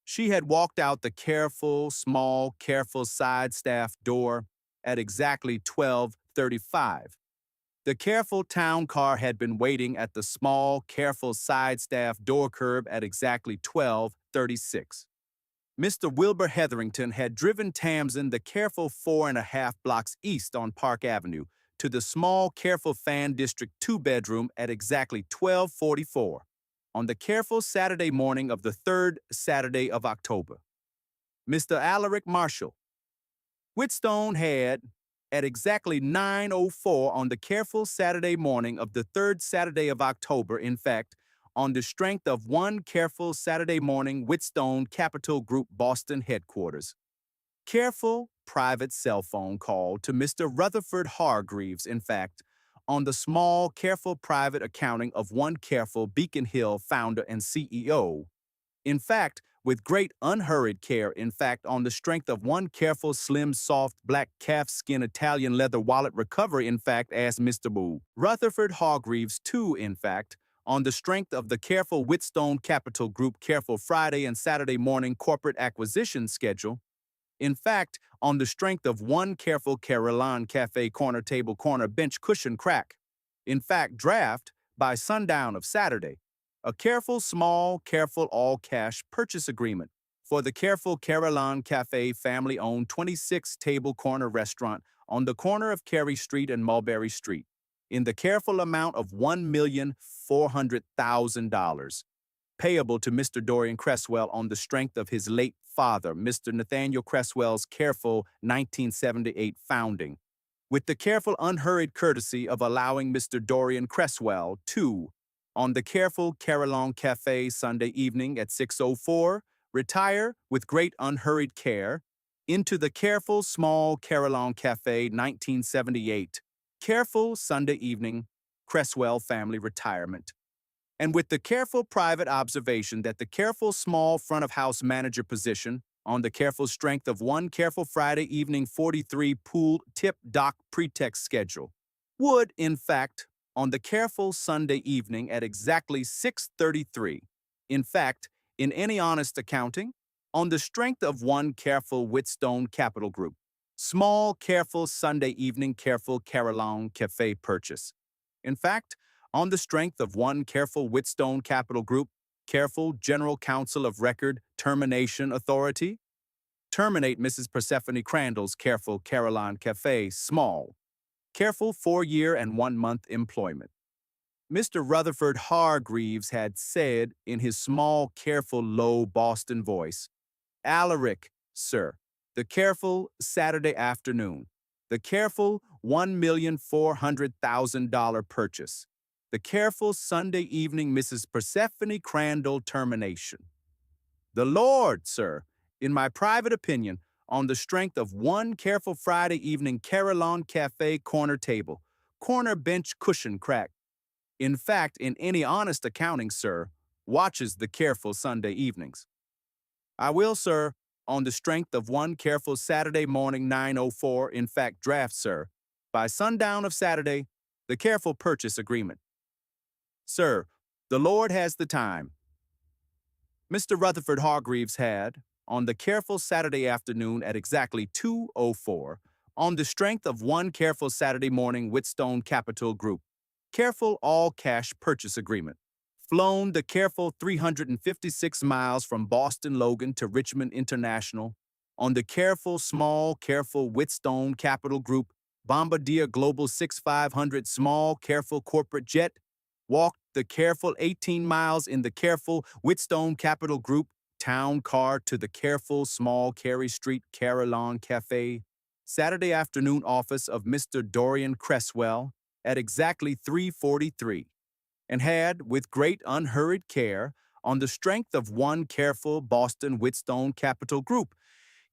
She had walked out the careful, small, careful side staff door at exactly 12:35. The careful town car had been waiting at the small, careful side staff door curb at exactly 12:36. Mr. Wilbur Hetherington had driven Tamsin the careful 4.5 blocks east on Park Avenue to the small, careful fan district two-bedroom at exactly 12:44 on the careful Saturday morning of the third Saturday of October. Mr. Alaric Marshall Whitstone had, at exactly 9:04 on the careful Saturday morning of the third Saturday of October, in fact, on the strength of one careful Saturday morning Whitstone Capital Group Boston headquarters. Careful private cell phone call to Mr. Rutherford Hargreaves, in fact, on the small, careful private accounting of one careful Beacon Hill founder and CEO. In fact, with great unhurried care, in fact, on the strength of one careful, slim, soft, black calfskin Italian leather wallet recovery, in fact, asked Mr. Boo. Rutherford Hargreaves, too, in fact, on the strength of the careful Whitstone Capital Group careful Friday and Saturday morning corporate acquisition schedule. In fact, on the strength of one careful Carillon Cafe corner table corner bench cushion crack. In fact, draft, by sundown of Saturday, a careful small, careful all-cash purchase agreement for the careful Carillon Cafe family-owned 26-table corner restaurant on the corner of Carey Street and Mulberry Street in the careful amount of $1,400,000, payable to Mr. Dorian Cresswell on the strength of his late father, Mr. Nathaniel Cresswell's careful 1978 founding, with the careful unhurried courtesy of allowing Mr. Dorian Cresswell to, on the careful Carillon Cafe Sunday evening at 6:04, retire with great unhurried care into the careful small Carillon Cafe 1978, careful Sunday evening Cresswell family retirement. And with the careful private observation that the careful small front-of-house manager position, on the careful strength of one careful Friday evening 43 pool tip dock pretext schedule, would, in fact, on the careful Sunday evening at exactly 6:33, in fact, in any honest accounting, on the strength of one careful Whitstone Capital Group, small careful Sunday evening careful Carillon Cafe purchase. In fact, on the strength of one careful Whitstone Capital Group, careful General Counsel of Record Termination Authority, terminate Mrs. Persephone Crandall's careful Carillon Cafe, small, careful 4-year and 1-month employment. Mr. Rutherford Hargreaves had said in his small, careful, low Boston voice, Alaric, sir, the careful Saturday afternoon, the careful $1,400,000 purchase, the careful Sunday evening Mrs. Persephone Crandall termination. The Lord, sir, in my private opinion, on the strength of one careful Friday evening Carillon Cafe corner table, corner bench cushion crack. In fact, in any honest accounting, sir, watches the careful Sunday evenings. I will, sir, on the strength of one careful Saturday morning 9:04, in fact, draft, sir, by sundown of Saturday, the careful purchase agreement. Sir, the Lord has the time. Mr. Rutherford Hargreaves had, on the careful Saturday afternoon at exactly 2:04, on the strength of one careful Saturday morning Whitstone Capital Group, careful all-cash purchase agreement, flown the careful 356 miles from Boston Logan to Richmond International, on the careful small careful Whitstone Capital Group Bombardier Global 6500 small careful corporate jet, walked the careful 18 miles in the careful Whitstone Capital Group town car to the careful small Carey Street Carillon Cafe, Saturday afternoon office of Mr. Dorian Cresswell at exactly 3:43, and had, with great unhurried care, on the strength of one careful Boston Whitstone Capital Group,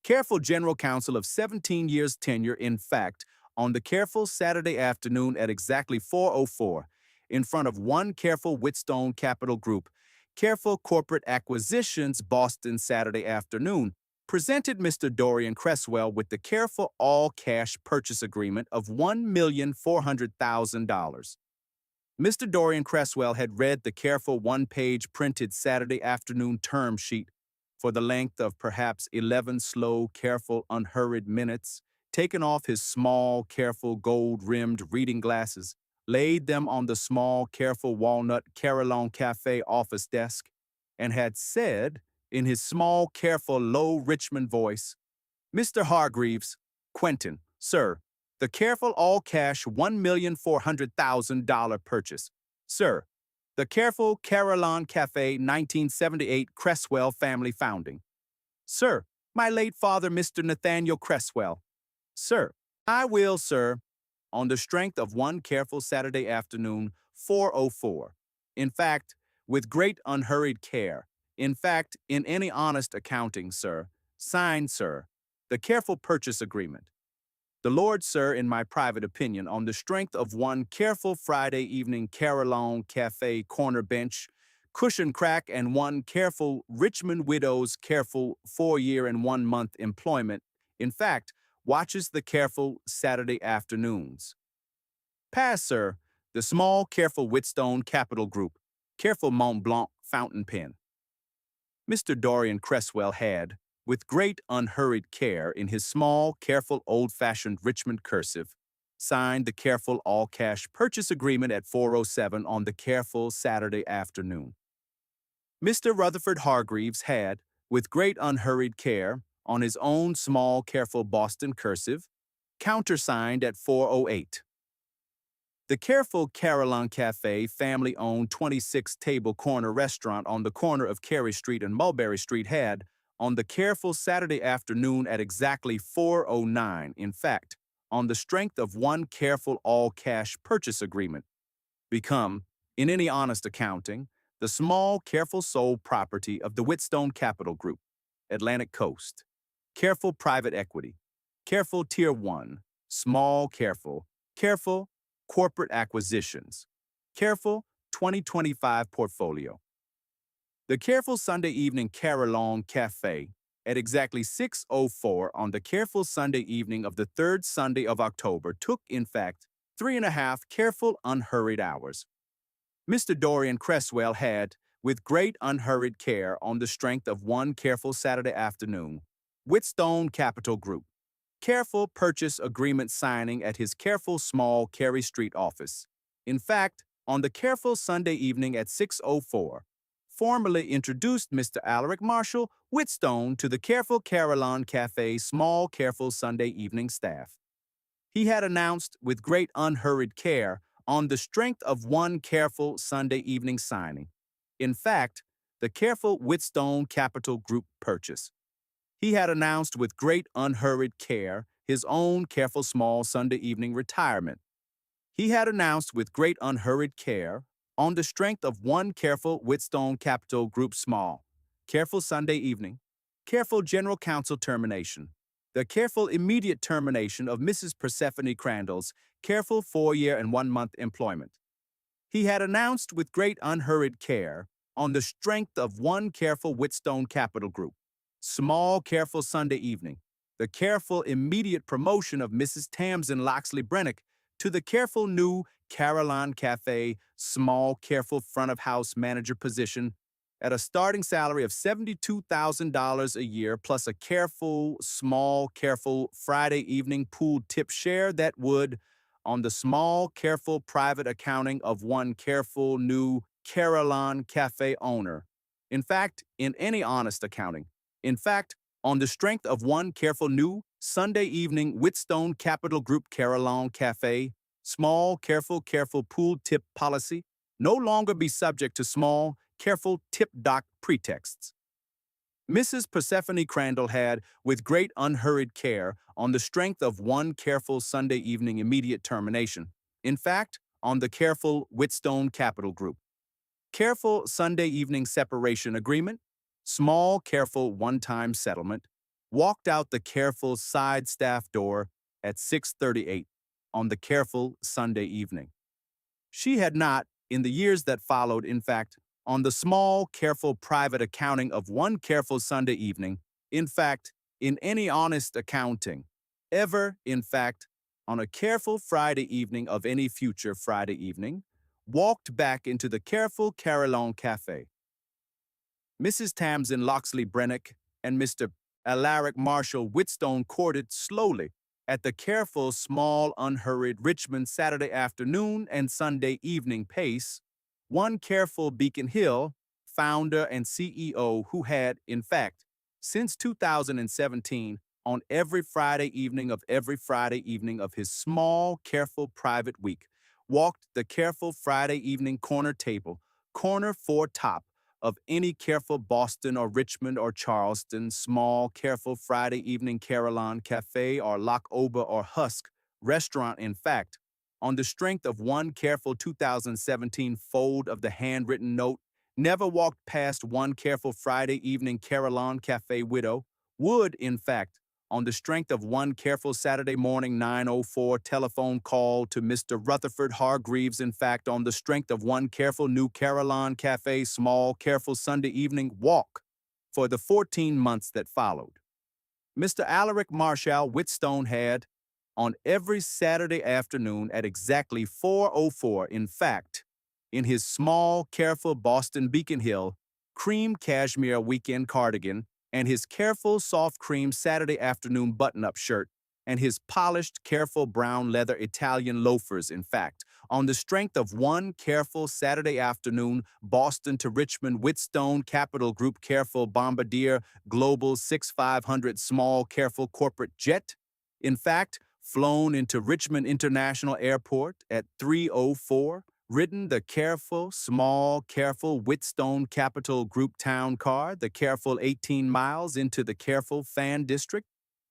careful General Counsel of 17 years tenure, in fact, on the careful Saturday afternoon at exactly 4:04, in front of one careful Whitstone Capital Group, Careful Corporate Acquisitions, Boston, Saturday afternoon, presented Mr. Dorian Cresswell with the careful all-cash purchase agreement of $1,400,000. Mr. Dorian Cresswell had read the careful one-page printed Saturday afternoon term sheet for the length of perhaps 11 slow, careful, unhurried minutes, taken off his small, careful, gold-rimmed reading glasses, laid them on the small, careful walnut Carillon Cafe office desk, and had said, in his small, careful, low Richmond voice, "Mr. Hargreaves, Quentin, sir, the careful all-cash $1,400,000 purchase. Sir, the careful Carillon Cafe 1978 Cresswell family founding. Sir, my late father, Mr. Nathaniel Cresswell. Sir, I will, sir, on the strength of one careful Saturday afternoon, 4:04. In fact, with great unhurried care. In fact, in any honest accounting, sir. Signed, sir, the careful purchase agreement. The Lord, sir, in my private opinion, on the strength of one careful Friday evening Carillon Cafe corner bench, cushion crack, and one careful Richmond widow's careful 4-year and 1-month employment, in fact, watches the careful Saturday afternoons. Pass, sir, the small careful Whitstone Capital Group, careful Mont Blanc fountain pen. Mr. Dorian Cresswell had, with great unhurried care in his small, careful, old-fashioned Richmond cursive, signed the careful all-cash purchase agreement at 4:07 on the careful Saturday afternoon. Mr. Rutherford Hargreaves had, with great unhurried care, on his own small, careful Boston cursive, countersigned at 4:08. The careful Carillon Cafe, family-owned 26-table corner restaurant on the corner of Carey Street and Mulberry Street had, on the careful Saturday afternoon at exactly 4:09, in fact, on the strength of one careful all-cash purchase agreement, become, in any honest accounting, the small, careful sole property of the Whitstone Capital Group, Atlantic Coast, careful private equity, careful Tier 1, small, careful, careful corporate acquisitions, careful 2025 portfolio. The careful Sunday evening Carillon Cafe at exactly 6:04 on the careful Sunday evening of the third Sunday of October took, in fact, 3.5 careful unhurried hours. Mr. Dorian Cresswell had, with great unhurried care on the strength of one careful Saturday afternoon, Whitstone Capital Group, careful purchase agreement signing at his careful small Carey Street office. In fact, on the careful Sunday evening at 6:04, formally introduced Mr. Alaric Marshall Whitstone to the careful Carillon Cafe small careful Sunday evening staff. He had announced with great unhurried care on the strength of one careful Sunday evening signing. In fact, the careful Whitstone Capital Group purchase. He had announced with great unhurried care his own careful small Sunday evening retirement. He had announced with great unhurried care, on the strength of one careful Whitstone Capital Group small, careful Sunday evening, careful general counsel termination, the careful immediate termination of Mrs. Persephone Crandall's careful 4-year and 1-month employment. He had announced with great unhurried care, on the strength of one careful Whitstone Capital Group, small careful Sunday evening, the careful immediate promotion of Mrs. Tamsin Loxley Brennick to the careful new Carillon Cafe small careful front-of-house manager position at a starting salary of $72,000 a year plus a careful small careful Friday evening pool tip share that would, on the small careful private accounting of one careful new Carillon Cafe owner. In fact, in any honest accounting. In fact, on the strength of one careful new Sunday evening Whitstone Capital Group Carillon Cafe, small careful pool tip policy, no longer be subject to small careful tip dock pretexts. Mrs. Persephone Crandall had, with great unhurried care, on the strength of one careful Sunday evening immediate termination, in fact, on the careful Whitstone Capital Group, careful Sunday evening separation agreement, small careful one-time settlement, walked out the careful side staff door at 6:38 on the careful Sunday evening. She had not, In the years that followed, in fact, on the small, careful private accounting of one careful Sunday evening, in fact, in any honest accounting, ever, in fact, on a careful Friday evening of any future Friday evening, walked back into the careful Carillon Cafe. Mrs. Tamsin Loxley Brennick and Mr. Alaric Marshall Whitstone courted slowly at the careful, small, unhurried Richmond Saturday afternoon and Sunday evening pace, one careful Beacon Hill founder and CEO who had, in fact, since 2017, on every Friday evening of his small, careful private week, walked the careful Friday evening corner table, corner four top, of any careful Boston or Richmond or Charleston, small, careful Friday evening Carillon Cafe or Loch Ober or Husk restaurant, in fact, on the strength of one careful 2017 fold of the handwritten note, never walked past one careful Friday evening Carillon Cafe widow, would, in fact, on the strength of one careful Saturday morning 9:04 telephone call to Mr. Rutherford Hargreaves, in fact, on the strength of one careful New Carillon Cafe small careful Sunday evening walk for the 14 months that followed. Mr. Alaric Marshall Whitstone had, on every Saturday afternoon at exactly 4:04, in fact, in his small, careful Boston Beacon Hill cream cashmere weekend cardigan, and his careful soft cream Saturday afternoon button-up shirt, and his polished, careful brown leather Italian loafers, in fact, on the strength of one careful Saturday afternoon Boston to Richmond Whitstone Capital Group careful Bombardier Global 6500 small careful corporate jet, in fact, flown into Richmond International Airport at 3:04, ridden the careful, small, careful Whitstone Capital Group town car, the careful 18 miles into the careful Fan District,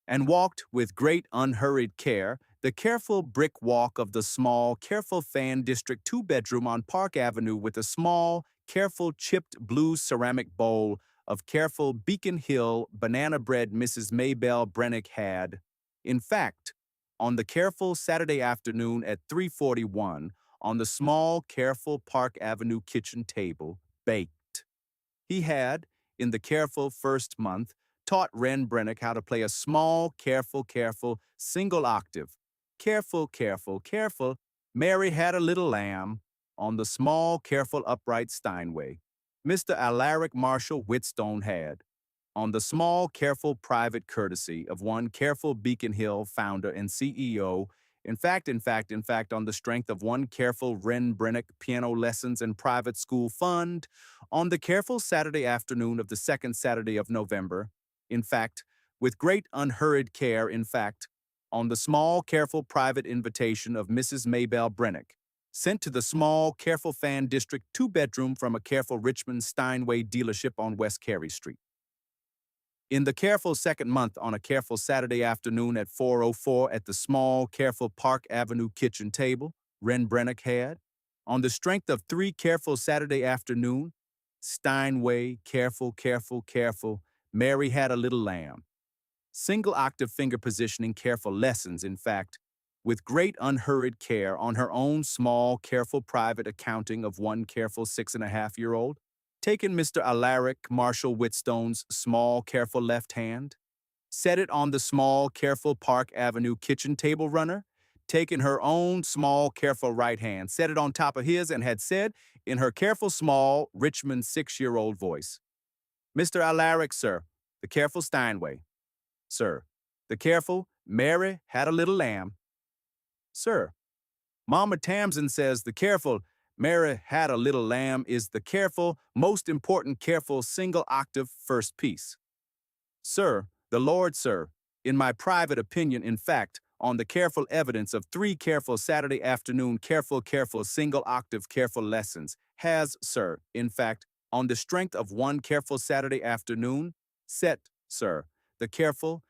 and walked with great unhurried care the careful brick walk of the small, careful Fan District two-bedroom on Park Avenue with a small, careful chipped blue ceramic bowl of careful Beacon Hill banana bread Mrs. Maybelle Brennick had, in fact, on the careful Saturday afternoon at 3:41, on the small, careful Park Avenue kitchen table, baked. He had, in the careful first month, taught Wren Brennick how to play a small, careful, single octave. Careful, Mary had a little lamb, on the small, careful upright Steinway. Mr. Alaric Marshall Whitstone had, on the small, careful private courtesy of one careful Beacon Hill founder and CEO, in fact, on the strength of one careful Wren Brennick piano lessons and private school fund, on the careful Saturday afternoon of the second Saturday of November, in fact, with great unhurried care, in fact, on the small, careful private invitation of Mrs. Maybelle Brennick, sent to the small, careful Fan District two-bedroom from a careful Richmond Steinway dealership on West Carey Street. In the careful second month, on a careful Saturday afternoon at 4:04 at the small, careful Park Avenue kitchen table, Wren Brennick had, on the strength of three careful Saturday afternoon, Steinway, careful, Mary had a little lamb. Single octave finger positioning careful lessons, in fact, with great unhurried care on her own small, careful private accounting of one careful 6.5-year-old, taken Mr. Alaric Marshall Whitstone's small, careful left hand, set it on the small, careful Park Avenue kitchen table runner, taken her own small, careful right hand, set it on top of his, and had said, in her careful, small, Richmond 6-year-old voice, Mr. Alaric, sir, the careful Steinway. Sir, the careful Mary had a little lamb. Sir, Mama Tamsin says the careful Mary had a little lamb is the careful, most important careful single octave first piece. Sir, the Lord, sir, in my private opinion, in fact, on the careful evidence of three careful Saturday afternoon careful single octave careful lessons, has, sir, in fact, on the strength of one careful Saturday afternoon, set, sir, the careful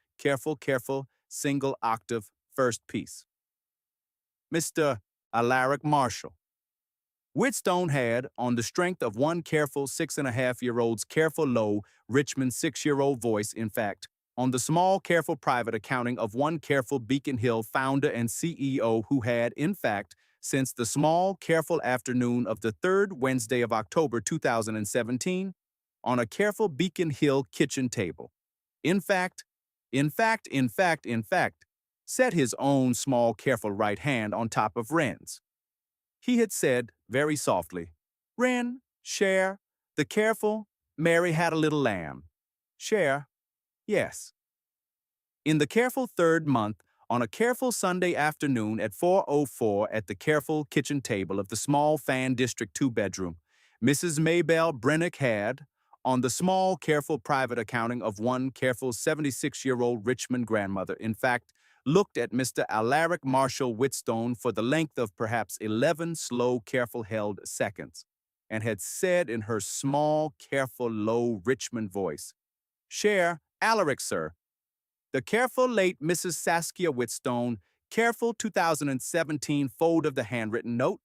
single octave first piece. Mr. Alaric Marshall Whitstone had, on the strength of one careful 6.5-year-old's careful low Richmond 6-year-old voice, in fact, on the small careful private accounting of one careful Beacon Hill founder and CEO who had, in fact, since the small, careful afternoon of the third Wednesday of October 2017 on a careful Beacon Hill kitchen table. In fact, set his own small, careful right hand on top of Wren's. He had said, very softly, "Wren, share, the careful, Mary had a little lamb. Share, yes." In the careful third month, on a careful Sunday afternoon at 4:04 at the careful kitchen table of the small fan district two-bedroom, Mrs. Maybelle Brennick had, on the small careful private accounting of one careful 76-year-old Richmond grandmother, in fact, looked at Mr. Alaric Marshall Whitstone for the length of perhaps 11 slow, careful held seconds, and had said in her small, careful, low Richmond voice, "Share, Alaric, sir." The careful late Mrs. Saskia Whitstone, careful 2017 fold of the handwritten note.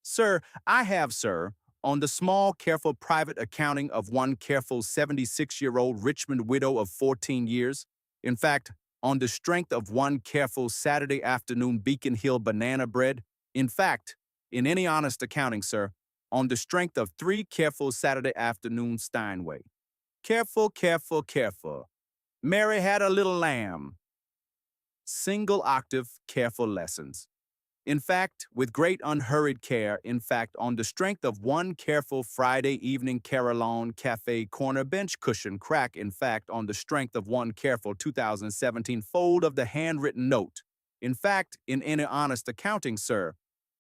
"Sir, I have, sir, on the small, careful private accounting of one careful 76-year-old Richmond widow of 14 years, in fact, on the strength of one careful Saturday afternoon Beacon Hill banana bread, in fact, in any honest accounting, sir, on the strength of 3 careful Saturday afternoon Steinway. Careful, careful, careful. Mary had a little lamb." Single octave, careful lessons. In fact, with great unhurried care, in fact, on the strength of one careful Friday evening Carillon Cafe corner bench cushion crack, in fact, on the strength of one careful 2017 fold of the handwritten note. In fact, in any honest accounting, sir,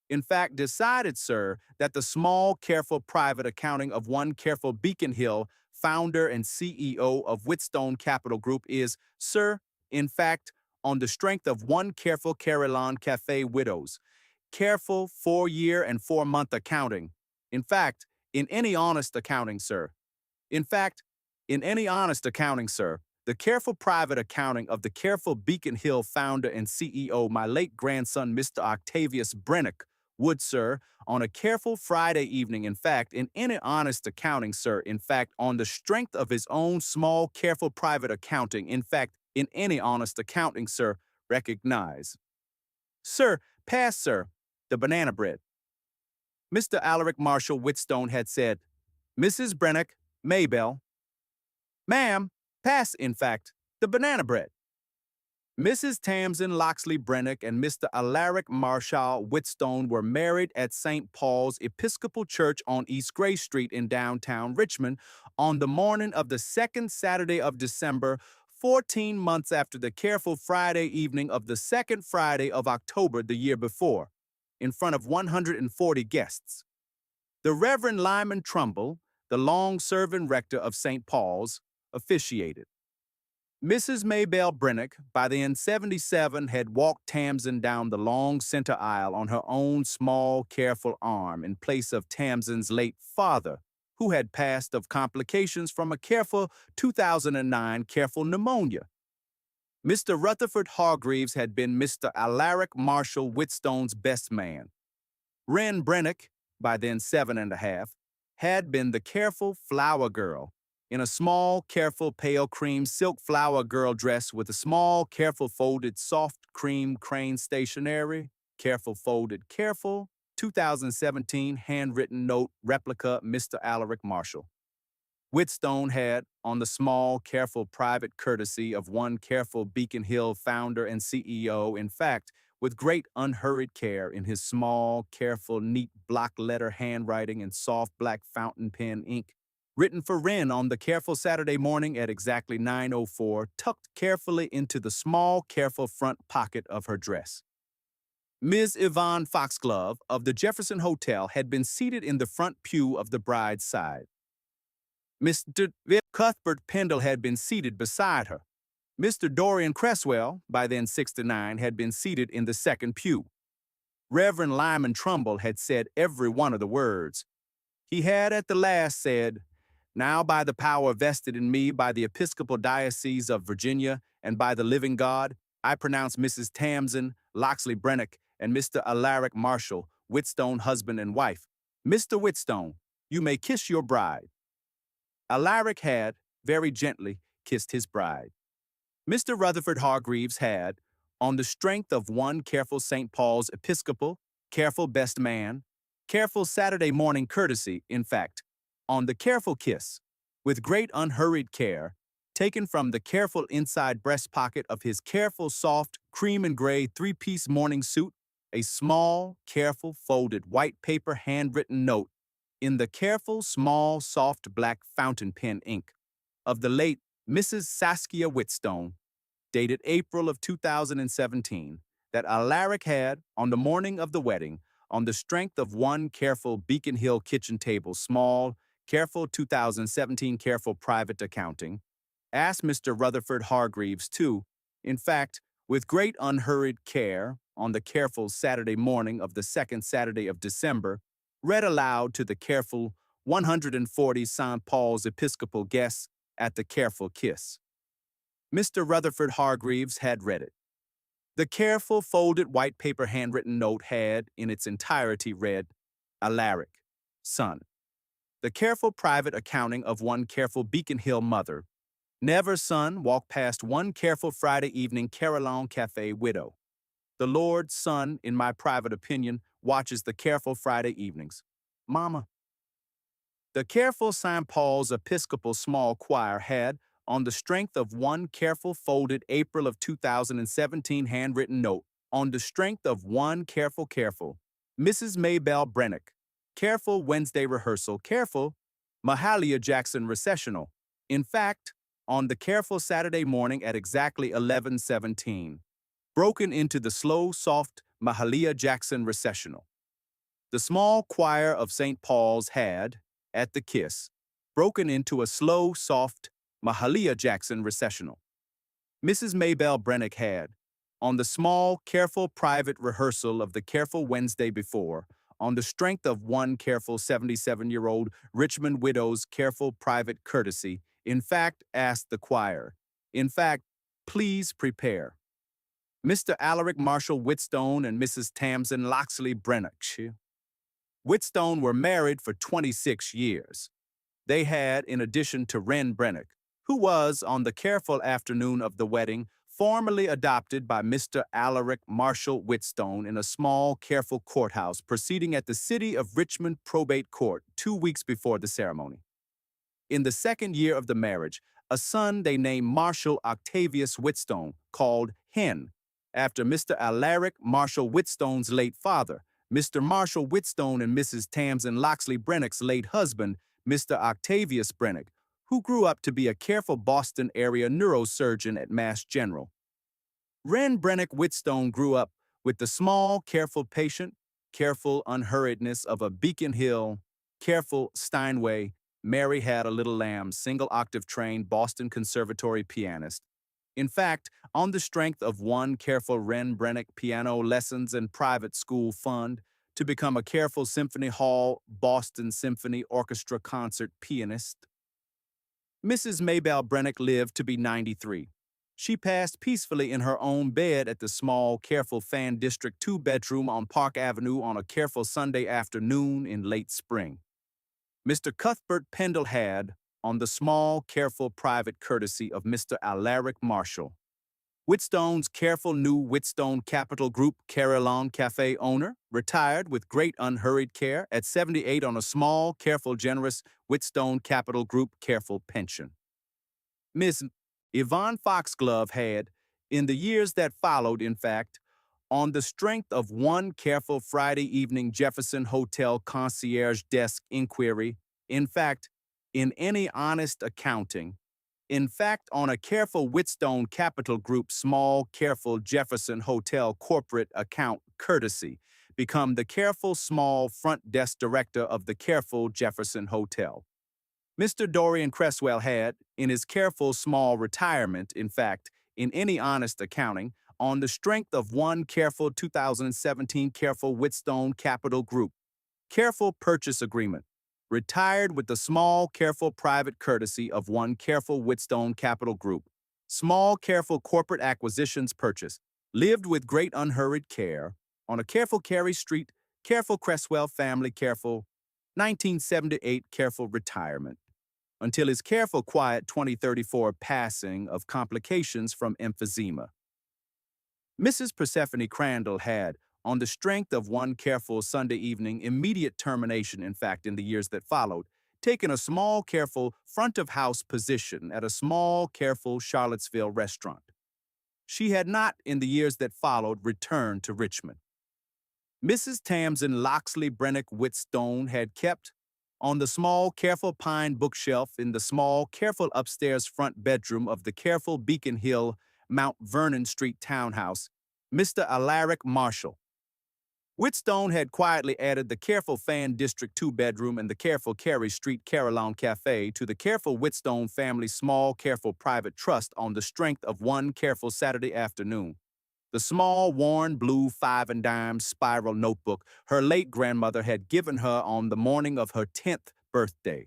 in fact, decided, sir, that the small, careful private accounting of one careful Beacon Hill, founder and CEO of Whitstone Capital Group is, sir, in fact, on the strength of one careful Carillon Cafe widows, careful 4-year and 4-month accounting. In fact, in any honest accounting, sir. In fact, in any honest accounting, sir, the careful private accounting of the careful Beacon Hill founder and CEO, my late grandson, Mr. Octavius Brennick, would, sir, on a careful Friday evening, in fact, in any honest accounting, sir, in fact, on the strength of his own small, careful private accounting, in fact, in any honest accounting, sir, recognize. "Sir, pass, sir, the banana bread." Mr. Alaric Marshall Whitstone had said, "Mrs. Brennick, Maybelle." "Ma'am, pass, in fact, the banana bread." Mrs. Tamsin Loxley Brennick and Mr. Alaric Marshall Whitstone were married at St. Paul's Episcopal Church on East Gray Street in downtown Richmond on the morning of the second Saturday of December, 14 months after the careful Friday evening of the second Friday of October the year before, in front of 140 guests. The Reverend Lyman Trumbull, the long-serving rector of St. Paul's, officiated. Mrs. Maybelle Brennick, by then 77, had walked Tamsin down the long center aisle on her own small, careful arm in place of Tamsin's late father, who had passed of complications from a careful 2009 careful pneumonia. Mr. Rutherford Hargreaves had been Mr. Alaric Marshall Whitstone's best man. Wren Brennick, by then 7½, had been the careful flower girl, in a small, careful pale cream silk flower girl dress with a small, careful folded soft cream crane stationery, careful folded, careful, 2017 handwritten note replica Mr. Alaric Marshall. Whitstone had, on the small, careful private courtesy of one careful Beacon Hill founder and CEO, in fact, with great unhurried care in his small, careful, neat block letter handwriting and soft black fountain pen ink, written for Wren on the careful Saturday morning at exactly 9:04, tucked carefully into the small, careful front pocket of her dress. Ms. Yvonne Foxglove of the Jefferson Hotel had been seated in the front pew of the bride's side. Mr. Cuthbert Pendle had been seated beside her. Mr. Dorian Cresswell, by then 69, had been seated in the second pew. Reverend Lyman Trumbull had said every one of the words. He had at the last said, "Now by the power vested in me by the Episcopal Diocese of Virginia and by the living God, I pronounce Mrs. Tamsin Loxley Brennick and Mr. Alaric Marshall Whitstone husband and wife. Mr. Whitstone, you may kiss your bride." Alaric had, very gently, kissed his bride. Mr. Rutherford Hargreaves had, on the strength of one careful St. Paul's Episcopal, Careful best man, careful Saturday morning courtesy, in fact, on the careful kiss, with great unhurried care, taken from the careful inside breast pocket of his careful soft cream and gray three-piece morning suit, a small, careful folded white paper handwritten note in the careful small soft black fountain pen ink of the late Mrs. Saskia Whitstone, dated April of 2017, that Alaric had, on the morning of the wedding, on the strength of one careful Beacon Hill kitchen table, small, careful 2017 careful private accounting, asked Mr. Rutherford Hargreaves to, in fact, with great unhurried care, on the careful Saturday morning of the second Saturday of December, read aloud to the careful 140 St. Paul's Episcopal guests at the careful kiss. Mr. Rutherford Hargreaves had read it. The careful folded white paper handwritten note had, in its entirety, read, Alaric, son. The careful private accounting of one careful Beacon Hill mother. Never, son, walk past one careful Friday evening Carillon Cafe widow. The Lord's son, in my private opinion, watches the careful Friday evenings. Mama. The careful St. Paul's Episcopal Small Choir had, on the strength of one careful folded April of 2017 handwritten note, on the strength of one careful Mrs. Maybelle Brennick, careful Wednesday rehearsal, careful Mahalia Jackson recessional. In fact, on the careful Saturday morning at exactly 11:17, broken into the slow, soft Mahalia Jackson recessional. The small choir of St. Paul's had, at the kiss, broken into a slow, soft Mahalia Jackson recessional. Mrs. Maybelle Brennick had, on the small, careful private rehearsal of the careful Wednesday before, on the strength of one careful 77-year-old Richmond widow's careful private courtesy, in fact, asked the choir, in fact, please prepare. Mr. Alaric Marshall Whitstone and Mrs. Tamsin Loxley Brennick. Whitstone were married for 26 years. They had, in addition to Wren Brennick, who was, on the careful afternoon of the wedding, formally adopted by Mr. Alaric Marshall Whitstone in a small, careful courthouse proceeding at the City of Richmond Probate Court 2 weeks before the ceremony. In the second year of the marriage, a son they named Marshall Octavius Whitstone, called Hen, after Mr. Alaric Marshall Whitstone's late father, Mr. Marshall Whitstone and Mrs. Tamsin Loxley Brennick's late husband, Mr. Octavius Brennick, who grew up to be a careful Boston area neurosurgeon at Mass General. Wren Brennick Whitstone grew up with the small, careful patient, careful unhurriedness of a Beacon Hill, careful Steinway, Mary Had a Little Lamb single-octave trained Boston Conservatory pianist. In fact, on the strength of one careful Wren Brennick piano lessons and private school fund, to become a careful Symphony Hall Boston Symphony Orchestra concert pianist. Mrs. Maybelle Brennick lived to be 93. She passed peacefully in her own bed at the small, careful Fan District 2-bedroom on Park Avenue on a careful Sunday afternoon in late spring. Mr. Cuthbert Pendle had, on the small, careful private courtesy of Mr. Alaric Marshall, Whitstone's careful new Whitstone Capital Group Carillon Cafe owner, retired with great unhurried care at 78 on a small, careful, generous Whitstone Capital Group careful pension. Miss Yvonne Foxglove had, in the years that followed, in fact, on the strength of one careful Friday evening Jefferson Hotel concierge desk inquiry, in fact, in any honest accounting, in fact, on a careful Whitstone Capital Group small, careful Jefferson Hotel corporate account courtesy, become the careful small front desk director of the careful Jefferson Hotel. Mr. Dorian Cresswell had, in his careful small retirement, in fact, in any honest accounting, on the strength of one careful 2017 careful Whitstone Capital Group, careful purchase agreement, retired with the small, careful private courtesy of one careful Whitstone Capital Group, small, careful corporate acquisitions purchase, lived with great unhurried care, on a careful Carey Street, careful Cresswell family, careful 1978 careful retirement, until his careful quiet 2034 passing of complications from emphysema. Mrs. Persephone Crandall had, on the strength of one careful Sunday evening immediate termination, in fact, in the years that followed, taking a small, careful front-of-house position at a small, careful Charlottesville restaurant. She had not, in the years that followed, returned to Richmond. Mrs. Tamsin Loxley Brennick Whitstone had kept, on the small, careful pine bookshelf in the small, careful upstairs front bedroom of the careful Beacon Hill, Mount Vernon Street townhouse, Mr. Alaric Marshall. Whitstone had quietly added the careful Fan District 2-bedroom and the careful Carey Street Carillon Cafe to the careful Whitstone family small, careful private trust on the strength of one careful Saturday afternoon. The small, worn blue 5 and dime spiral notebook her late grandmother had given her on the morning of her 10th birthday,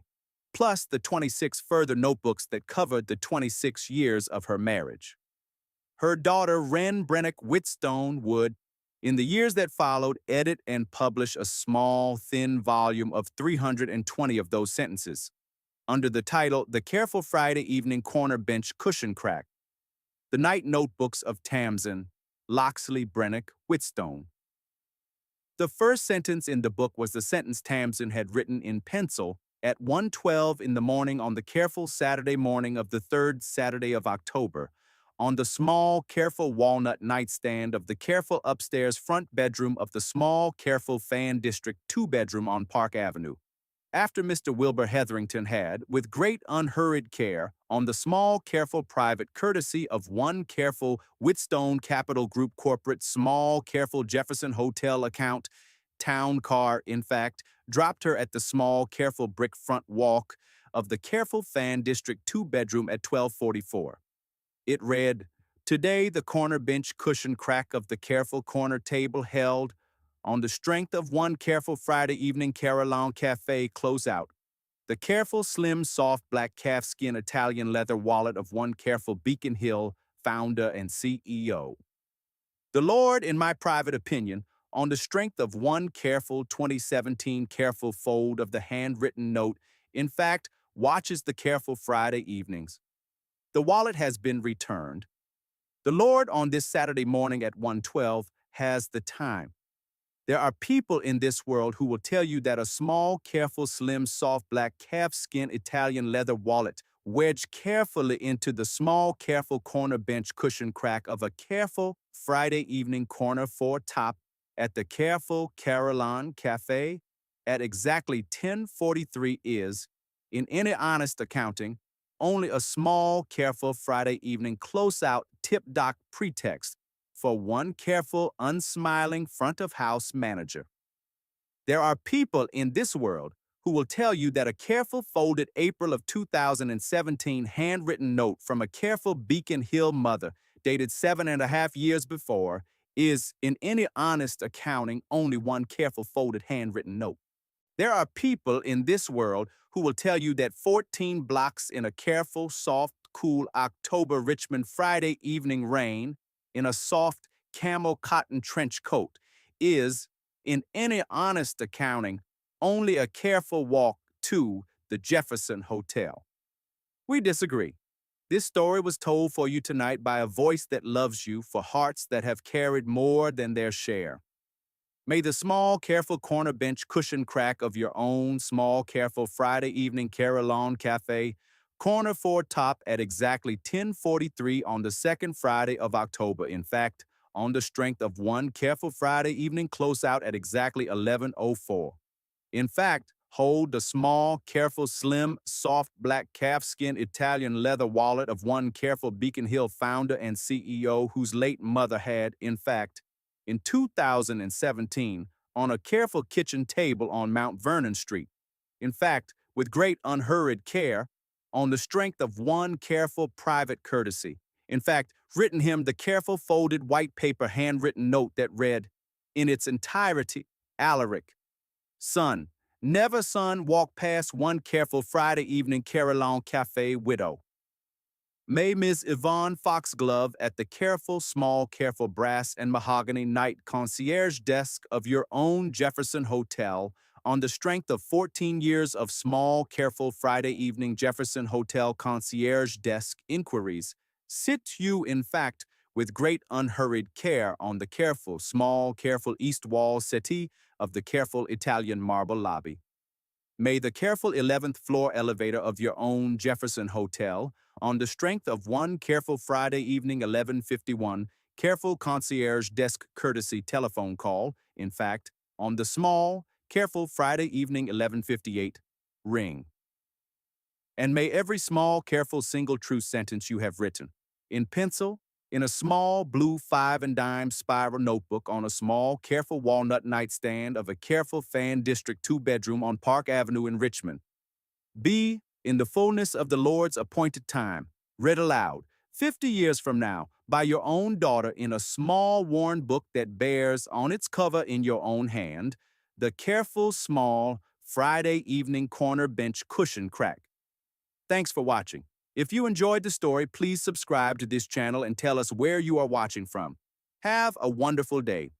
plus the 26 further notebooks that covered the 26 years of her marriage. Her daughter, Wren Brennick Whitstone, would, in the years that followed, edit and publish a small, thin volume of 320 of those sentences, under the title The Careful Friday Evening Corner Bench Cushion Crack, the Night Notebooks of Tamsin Loxley Brennick Whitstone. The first sentence in the book was the sentence Tamsin had written in pencil at 1:12 in the morning on the careful Saturday morning of the 3rd Saturday of October, on the small, careful walnut nightstand of the careful upstairs front bedroom of the small, careful Fan District 2-bedroom on Park Avenue, after Mr. Wilbur Hetherington had, with great unhurried care, on the small, careful private courtesy of one careful Whitstone Capital Group corporate small, careful Jefferson Hotel account, town car, in fact, dropped her at the small, careful brick front walk of the careful Fan District 2-bedroom at 12:44. It read, "Today the corner bench cushion crack of the careful corner table held, on the strength of one careful Friday evening Carillon Cafe closeout, the careful slim soft black calfskin Italian leather wallet of one careful Beacon Hill founder and CEO. The Lord, in my private opinion, on the strength of one careful 2017 careful fold of the handwritten note, in fact, watches the careful Friday evenings. The wallet has been returned. The Lord on this Saturday morning at 1:12 has the time. There are people in this world who will tell you that a small, careful, slim, soft black calfskin Italian leather wallet wedged carefully into the small, careful corner bench cushion crack of a careful Friday evening corner four top at the careful Carillon Cafe at exactly 10:43 is, in any honest accounting, only a small, careful Friday evening close-out tip-dock pretext for one careful, unsmiling front-of-house manager. There are people in this world who will tell you that a careful folded April of 2017 handwritten note from a careful Beacon Hill mother dated 7.5 years before is, in any honest accounting, only one careful folded handwritten note. There are people in this world who will tell you that 14 blocks in a careful, soft, cool October Richmond Friday evening rain in a soft camel cotton trench coat is, in any honest accounting, only a careful walk to the Jefferson Hotel. We disagree. This story was told for you tonight by a voice that loves you for hearts that have carried more than their share. May the small, careful corner bench cushion crack of your own small, careful Friday evening Carillon Cafe corner four top at exactly 10:43 on the second Friday of October. In fact, on the strength of one careful Friday evening closeout at exactly 11:04. In fact, hold the small, careful, slim, soft black calfskin Italian leather wallet of one careful Beacon Hill founder and CEO whose late mother had, in fact, in 2017, on a careful kitchen table on Mount Vernon Street. In fact, with great unhurried care, on the strength of one careful private courtesy. In fact, written him the careful folded white paper handwritten note that read, in its entirety, Alaric, son, never son walk past one careful Friday evening Carillon Cafe widow. May Miss Yvonne Foxglove at the careful, small, careful brass and mahogany night concierge desk of your own Jefferson Hotel, on the strength of 14 years of small, careful Friday evening Jefferson Hotel concierge desk inquiries, sit you, in fact, with great unhurried care on the careful, small, careful east wall settee of the careful Italian marble lobby. May the careful 11th floor elevator of your own Jefferson Hotel, on the strength of one careful Friday evening 11:51, careful concierge desk courtesy telephone call, in fact, on the small, careful Friday evening 11:58, ring. And may every small, careful single true sentence you have written, in pencil, in a small blue 5-and-dime spiral notebook on a small, careful walnut nightstand of a careful fan district 2-bedroom on Park Avenue in Richmond, be, in the fullness of the Lord's appointed time, read aloud, 50 years from now, by your own daughter in a small worn book that bears, on its cover in your own hand, the careful, small, Friday evening corner bench cushion crack. Thanks for watching. If you enjoyed the story, please subscribe to this channel and tell us where you are watching from. Have a wonderful day.